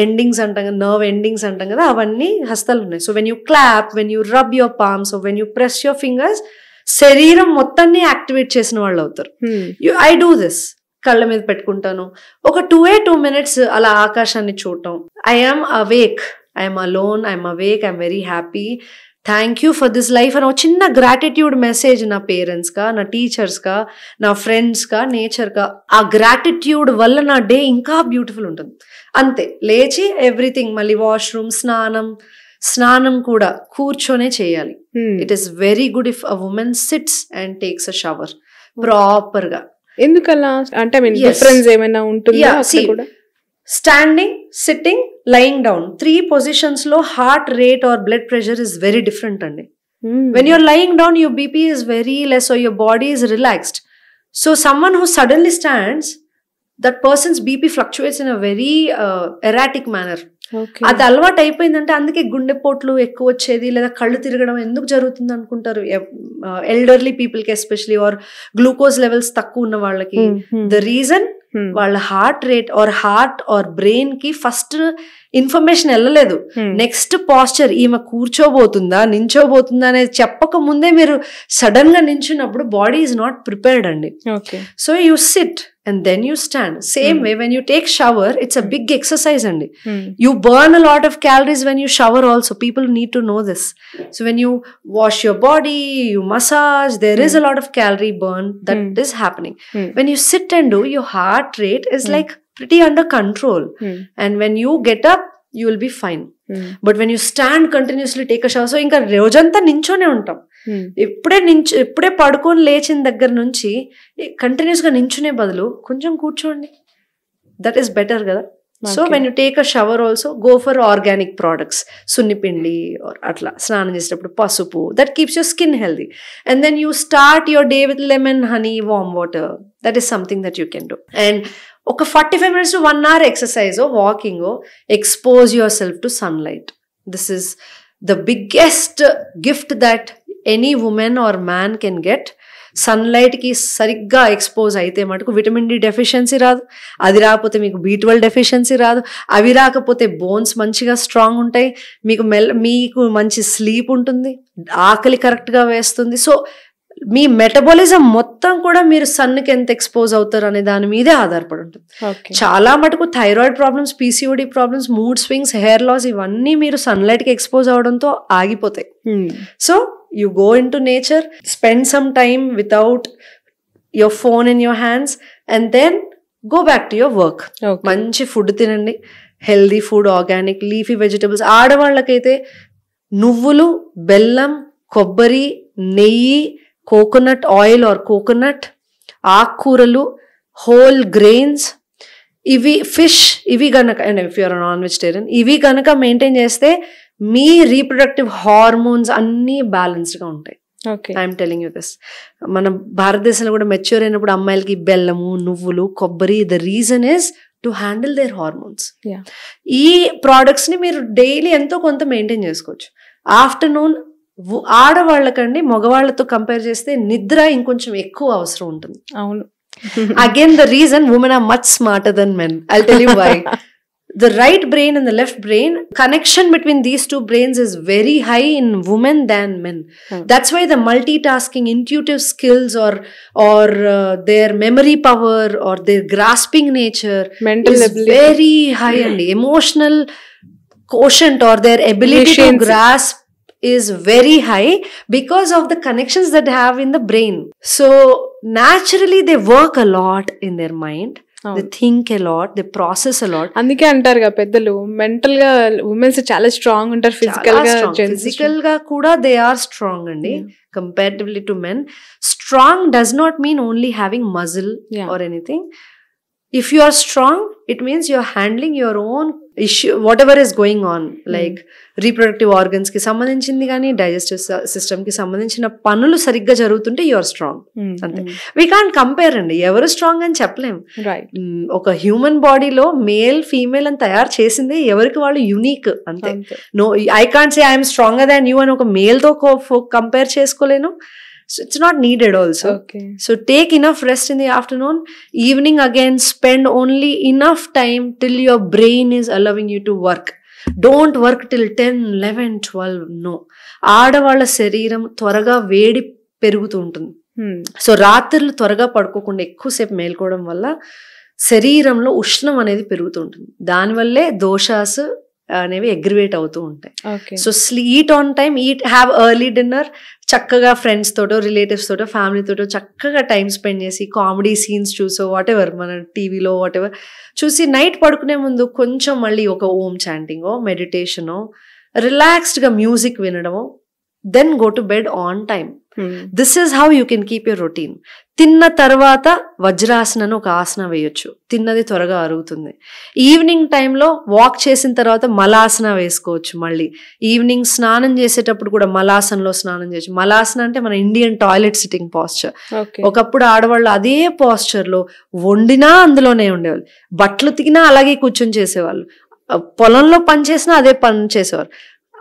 ఎండింగ్స్ అంటాం కదా, నర్వ్ ఎండింగ్స్ అంటాం కదా, అవన్నీ హస్తాలు ఉన్నాయి. So when you clap, when you rub your palms, when you press your fingers, శరీరం మొత్తాన్ని యాక్టివేట్ చేసిన వాళ్ళు అవుతారు. I do this. కళ్ళ మీద పెట్టుకుంటాను, ఒక 2 minutes అలా ఆకాశాన్ని చూడటం. I am awake, I'm alone, I'm awake, I'm very happy, thank you for this life అని ఒక చిన్న గ్రాటిట్యూడ్ మెసేజ్ నా పేరెంట్స్గా, నా టీచర్స్గా, నా ఫ్రెండ్స్గా, నేచర్గా. ఆ గ్రాటిట్యూడ్ వల్ల నా డే ఇంకా బ్యూటిఫుల్ ఉంటుంది. అంతే, లేచి ఎవ్రీథింగ్, మళ్ళీ వాష్రూమ్, స్నానం కూడా కూర్చొనే చేయాలి. It is very good if a women sits and takes a shower ప్రాపర్గా.
ఎందుకలా అంటే డిఫరెన్స్ ఏమైనా ఉంటుందా?
Standing, sitting, lying down, 3 positions లో heart rate or blood pressure is very different అండి. When you're lying down, your BP is very less or your body is relaxed. So someone who suddenly stands, that person's BP fluctuates in a very erratic manner. అది అలవాటు అయిపోయిందంటే అందుకే గుండెపోట్లు ఎక్కువ వచ్చేది, లేదా కళ్ళు తిరగడం ఎందుకు జరుగుతుంది అనుకుంటారు ఎల్డర్లీ పీపుల్కి ఎస్పెషలీ, ఆర్ గ్లూకోజ్ లెవెల్స్ తక్కువ ఉన్న వాళ్ళకి. ద రీజన్ వాళ్ళ హార్ట్ రేట్ ఆర్ బ్రెయిన్ కి ఫస్ట్ ఇన్ఫర్మేషన్ వెళ్ళలేదు. నెక్స్ట్ పాస్చర్, ఈమె కూర్చోబోతుందా నించోబోతుందా అనేది చెప్పక ముందే మీరు సడన్ గా నించున్నప్పుడు బాడీ ఈజ్ నాట్ ప్రిపేర్డ్ అండి. So you SIT and then you stand. Same way when you take shower, it's a big exercise andi. You burn a lot of calories when you shower also. People need to know this. So when you wash your body, you massage, there is a lot of calorie burn that is happening. When you sit and do, your heart rate is like pretty under control. And when you get up, you will be fine. But when you stand continuously, take a shower, so ఇంకా రోజంతా నించోనే ఉంటాం. ఎప్పుడే పడుకొని లేచిన దగ్గర నుంచి continuous గా నించునే బదులు కొంచెం కూర్చోండి, దట్ ఈస్ బెటర్ కదా. So when you take a shower also go for organic products, సున్నిపిండి అట్లా స్నానం చేసేటప్పుడు పసుపు, that keeps your skin healthy. And then you start your day with lemon, honey, warm water. That is something that you can do. And ఒక 45 minutes to 1 hour exercise or walking or expose yourself to sunlight. This is the biggest gift that any woman or man can get. సన్లైట్కి సరిగ్గా expose అయితే మటుకు vitamin D deficiency రాదు, అది రాకపోతే మీకు B12 deficiency రాదు, అవి రాకపోతే బోన్స్ మంచిగా స్ట్రాంగ్ ఉంటాయి, మీకు మంచి స్లీప్ ఉంటుంది, ఆకలి కరెక్ట్గా వేస్తుంది. సో మీ మెటబాలిజం మొత్తం కూడా మీరు సన్కి ఎంత ఎక్స్పోజ్ అవుతారు అనే దాని మీదే ఆధారపడి ఉంటుంది. చాలా మటుకు thyroid problems, PCOD problems, mood swings, hair loss ఇవన్నీ మీరు సన్లైట్కి ఎక్స్పోజ్ అవడంతో ఆగిపోతాయి. So you go in to nature, spend some time without your phone in your hands and then go back to your work. మంచి food తినండి, healthy food, organic, leafy vegetables. ఆడవాళ్ళకైతే నువ్వులు, బెల్లం, కొబ్బరి, నెయ్యి, కోకోనట్ ఆయిల్ ఆర్ కోకోనట్, ఆకుకూరలు, whole grains, ఇవి fish, ఇవి గనక, and if you're non vegetarian, ఇవి గనక మెయింటైన్ చేస్తే మీ రీప్రొడక్టివ్ హార్మోన్స్ అన్నీ బ్యాలెన్స్డ్గా ఉంటాయి. I'm telling you this. మన భారతదేశంలో కూడా మెచ్యూర్ అయినప్పుడు అమ్మాయిలకి బెల్లము, నువ్వులు, కొబ్బరి, the reason is to handle their hormones. ఈ ప్రోడక్ట్స్ని మీరు డైలీ ఎంతో కొంత మెయింటైన్ చేసుకోవచ్చు. ఆఫ్టర్నూన్ ఆడవాళ్ళకండి మగవాళ్ళతో కంపేర్ చేస్తే నిద్ర ఇంకొంచెం ఎక్కువ అవసరం ఉంటుంది.
అవును.
Again the reason women are much smarter than men. I'll tell you why. The right brain and the left brain, connection between these two brains is very high in women than men. That's why the multitasking, intuitive skills or their memory power or their grasping nature, mental is ability very high, and emotional quotient or their ability to grasp is very high because of the connections that they have in the brain. So naturally they work a lot in their mind. They think a lot, they process a lot.
అందుకే అంటారు కదా పెద్దలు, mental గా women's చాలా strong ఉంటారు,
physical గా కూడా they are strong అండి comparatively to men. Strong does not mean only having muscle or anything. If you are strong, it means you are handling your own issue, whatever is going on, like reproductive organs ki sambandhinchindi gaani digestive system ki sambandhinchina panulu sarigga jarugutunte you are strong. Ante we can't compare andi, evaru strong ani cheppalem.
Right.
Oka human body lo male female ani tayar chesindi evariki vallu unique ante. No, I can't say I am stronger than you ani oka male tho compare chesukolenu. So it's not needed also. So take enough rest in the afternoon. Evening again, spend only enough time till your brain is allowing you to work. Don't work till 10, 11, 12. No. ఆడవాళ్ళ శరీరం త్వరగా వేడి పెరుగుతూ ఉంటుంది. So రాత్రులు త్వరగా పడుకోకుండా ఎక్కువసేపు మేల్కోవడం వల్ల శరీరంలో ఉష్ణం అనేది పెరుగుతూ ఉంటుంది. దానివల్లే దోషాస్ అనేవి అగ్రివేట్ అవుతూ ఉంటాయి. So eat on time, have early dinner. చక్కగా ఫ్రెండ్స్ తోటో, రిలేటివ్స్ తోటో, ఫ్యామిలీ తోటో చక్కగా టైం స్పెండ్ చేసి కామెడీ సీన్స్ చూసో, వాట్ ఎవర్ మన టీవీలో వాట్ ఎవర్ చూసి నైట్ పడుకునే ముందు కొంచెం మళ్ళీ ఒక ఓం చాంటింగో, మెడిటేషనో, రిలాక్స్డ్గా మ్యూజిక్ వినడమో, then go to bed on time. This is how you can keep your routine. తిన్న తర్వాత వజ్రాసనను ఒక ఆసన వేయొచ్చు, తిన్నది త్వరగా అరుగుతుంది. ఈవినింగ్ టైంలో వాక్ చేసిన తర్వాత మలాసన వేసుకోవచ్చు. మళ్ళీ ఈవినింగ్ స్నానం చేసేటప్పుడు కూడా మలాసనలో స్నానం చేయొచ్చు. మలాసన అంటే మన ఇండియన్ టాయిలెట్ సిట్టింగ్ పాస్చర్. ఒకప్పుడు ఆడవాళ్ళు అదే పాస్చర్లో వండినా అందులోనే ఉండేవాళ్ళు, బట్టలు తిగినా అలాగే కూర్చొని చేసేవాళ్ళు, పొలంలో పని చేసినా అదే పని చేసేవారు.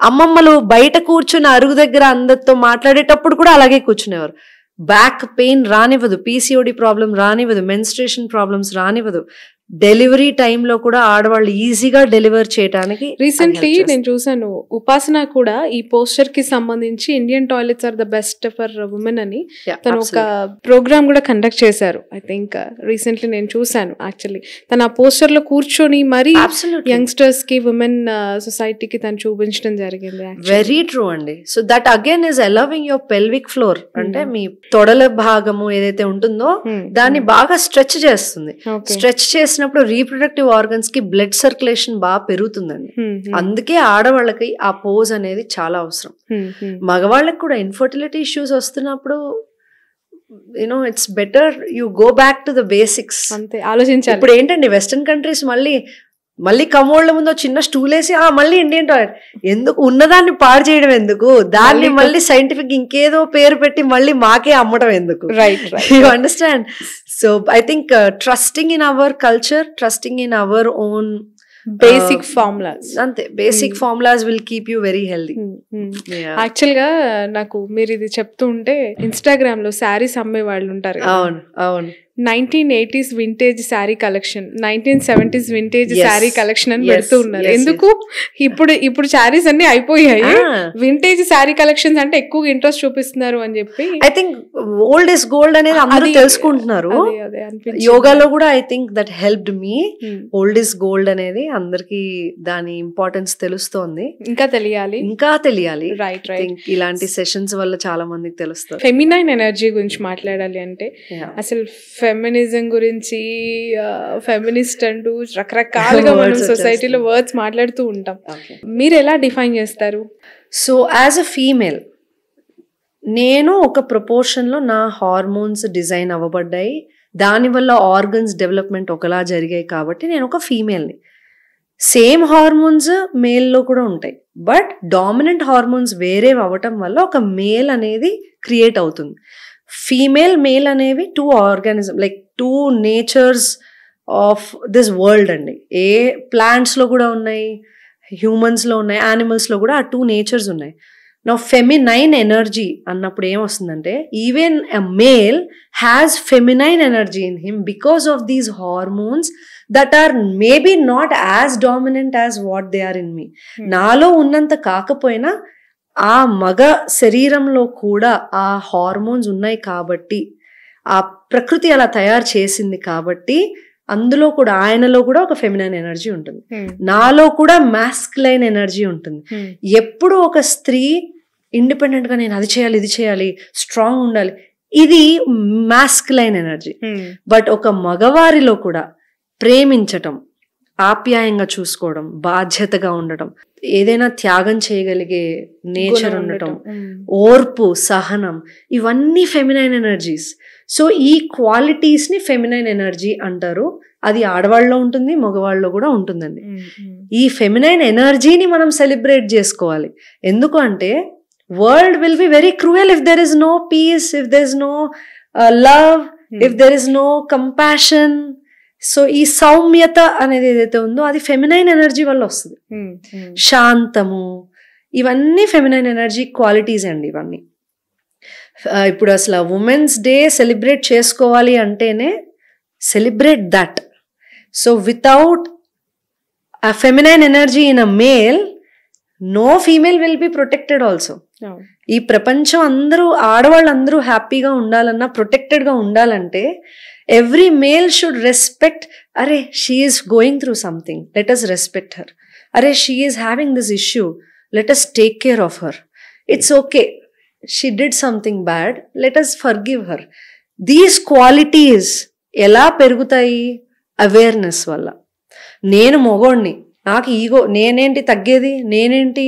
అమ్మమ్మలు బయట కూర్చుని అరుగు దగ్గర అందరితో మాట్లాడేటప్పుడు కూడా అలాగే కూర్చునేవారు. బ్యాక్ పెయిన్ రానివ్వదు, PCOD ప్రాబ్లం రానివ్వదు, మెన్స్ట్రేషన్ ప్రాబ్లమ్స్ రానివ్వదు. డెలివరీ టైంలో కూడా ఆడవాళ్ళు ఈజీగా డెలివర్ చేయడానికి.
రీసెంట్లీ నేను చూసాను, ఉపాసన కూడా ఈ పోస్చర్ కి సంబంధించి Indian toilets are the best for women అని తను ఒక ప్రోగ్రామ్ కూడా కండక్ట్ చేశారు. ఐ థింక్ రీసెంట్లీ నేను చూసాను. యాక్చువల్లీ తను ఆ పోస్టర్ లో కూర్చొని మరి యంగ్స్టర్స్ కి, ఉమెన్ సొసైటీకి తను చూపించడం జరిగింది.
వెరీ ట్రూ అండి. So that again is allowing your pelvic floor, అంటే మీ తొడల భాగము ఏదైతే ఉంటుందో దాన్ని బాగా స్ట్రెచ్ చేస్తుంది. స్ట్రెచ్ చేసి రీప్రొడక్టివ్ ఆర్గన్స్ కి బ్లడ్ సర్క్యులేషన్ బాగా పెరుగుతుందండి. అందుకే ఆడవాళ్ళకి ఆ పోజ్ అనేది చాలా అవసరం. మగవాళ్ళకి కూడా ఇన్ఫర్టిలిటీ ఇష్యూస్ వస్తున్నప్పుడు it's better you go back to the basics.
అంతే ఆలోచించాలి.
ఇప్పుడు ఏంటండి వెస్టర్న్ కంట్రీస్ మళ్ళీ కమోడ్ల ముందు చిన్న స్టూల్ వేసి మళ్ళీ ఇండియన్ టాయిలెట్ ఎందుకు, ఉన్నదాన్ని పాడు చేయడం ఎందుకు, దాన్ని మళ్ళీ సైంటిఫిక్ ఇంకేదో పేరు పెట్టి మళ్ళీ మాకే అమ్మడం ఎందుకు?
Right,
you understand? So I think trusting in our culture, trusting in our own
basic formulas.
అంతే, basic formulas will keep you very healthy.
Actual గా నాకు మీరు ఇది చెప్తూ ఉంటే ఇన్స్టాగ్రామ్ లో శారీస్ అమ్మే వాళ్ళు ఉంటారు.
అవును అవును.
1980s vintage sari collection, 1970s vintage sari collection అని పెడుతూ ఉన్నారు. ఎందుకు? ఇప్పుడు శారీస్ అన్ని అయిపోయాయి, వింటేజ్ శారీ కలెక్షన్స్ అంటే ఎక్కువ ఇంట్రెస్ట్ చూపిస్తున్నారు అని చెప్పి.
I think old is gold అనేది అందరూ తెలుసుకుంటున్నారు. యోగాలో కూడా I think that helped me. Old is gold అనేది అందరికి దాని ఇంపార్టెన్స్ తెలుస్తోంది, ఇంకా తెలియాలి. రైట్. ఇలాంటి సెషన్స్ వల్ల చాలా మందికి తెలుస్తుంది.
ఫెమినైన్ ఎనర్జీ గురించి మాట్లాడాలి అంటే అసలు ఫెమినిజం గురించి, ఫెమినిస్ట్ అంటూ రకరకాలుగా మనం సొసైటీలో వర్డ్స్ మాట్లాడుతూ ఉంటాం. మీరు ఎలా డిఫైన్ చేస్తారు?
సో యాజ్ అ ఫీమేల్, నేను ఒక ప్రపోర్షన్లో నా హార్మోన్స్ డిజైన్ అవ్వబడ్డాయి, దానివల్ల ఆర్గన్స్ డెవలప్మెంట్ ఒకలా జరిగాయి కాబట్టి నేను ఒక ఫీమేల్ని. సేమ్ హార్మోన్స్ మేల్లో కూడా ఉంటాయి, బట్ డామినెంట్ హార్మోన్స్ వేరే అవ్వటం వల్ల ఒక మేల్ అనేది క్రియేట్ అవుతుంది. ఫీమేల్ మేల్ అనేవి two organism, like two natures of this world అండి. ఏ ప్లాంట్స్లో కూడా ఉన్నాయి, హ్యూమన్స్లో ఉన్నాయి, యానిమల్స్లో కూడా ఆ టూ నేచర్స్ ఉన్నాయి. నా ఫెమినైన్ ఎనర్జీ అన్నప్పుడు ఏమొస్తుందంటే even a male has feminine energy in him because of these hormones that are maybe not as dominant as what they are in me. నాలో ఉన్నంత కాకపోయినా ఆ మగ శరీరంలో కూడా ఆ హార్మోన్స్ ఉన్నాయి కాబట్టి, ఆ ప్రకృతి అలా తయారు చేసింది కాబట్టి అందులో కూడా, ఆయనలో కూడా ఒక ఫెమినైన్ ఎనర్జీ ఉంటుంది, నాలో కూడా మాస్కులైన్ ఎనర్జీ ఉంటుంది. ఎప్పుడు ఒక స్త్రీ ఇండిపెండెంట్ గా నేను అది చేయాలి, ఇది చేయాలి, స్ట్రాంగ్ ఉండాలి, ఇది మాస్కులైన్ ఎనర్జీ. బట్ ఒక మగవారిలో కూడా ప్రేమించటం, ఆప్యాయంగా చూసుకోవడం, బాధ్యతగా ఉండటం, ఏదైనా త్యాగం చేయగలిగే నేచర్ ఉండటం, ఓర్పు, సహనం, ఇవన్నీ ఫెమినైన్ ఎనర్జీస్. సో ఈ క్వాలిటీస్ ని ఫెమినైన్ ఎనర్జీ అంటారు. అది ఆడవాళ్ళలో ఉంటుంది, మగవాళ్ళలో కూడా ఉంటుందండి. ఈ ఫెమినైన్ ఎనర్జీని మనం సెలబ్రేట్ చేసుకోవాలి. ఎందుకు అంటే world will be very cruel if there is no peace, if there is no love, if there is no compassion. So ఈ సౌమ్యత అనేది ఏదైతే ఉందో అది ఫెమినైన్ ఎనర్జీ వల్ల వస్తుంది. శాంతము, ఇవన్నీ ఫెమినైన్ ఎనర్జీ క్వాలిటీస్ అండి ఇవన్నీ. ఇప్పుడు అసలు ఉమెన్స్ డే సెలబ్రేట్ చేసుకోవాలి అంటేనే celebrate that. So without a feminine energy in a male, no female will be protected also. ఈ ప్రపంచం అందరూ, ఆడవాళ్ళందరూ హ్యాపీగా ఉండాలన్నా, ప్రొటెక్టెడ్గా ఉండాలంటే ఎవ్రీ మేల్ షుడ్ రెస్పెక్ట్, అరే she is going through something, let us respect her. అరే she is having this issue, let us take care of her. It's okay, she did something bad, let us forgive her. These qualities ఎలా పెరుగుతాయి? Awareness వల్ల. నేను మొగోడిని, నాకు ego, నేనేంటి తగ్గేది, నేనేంటి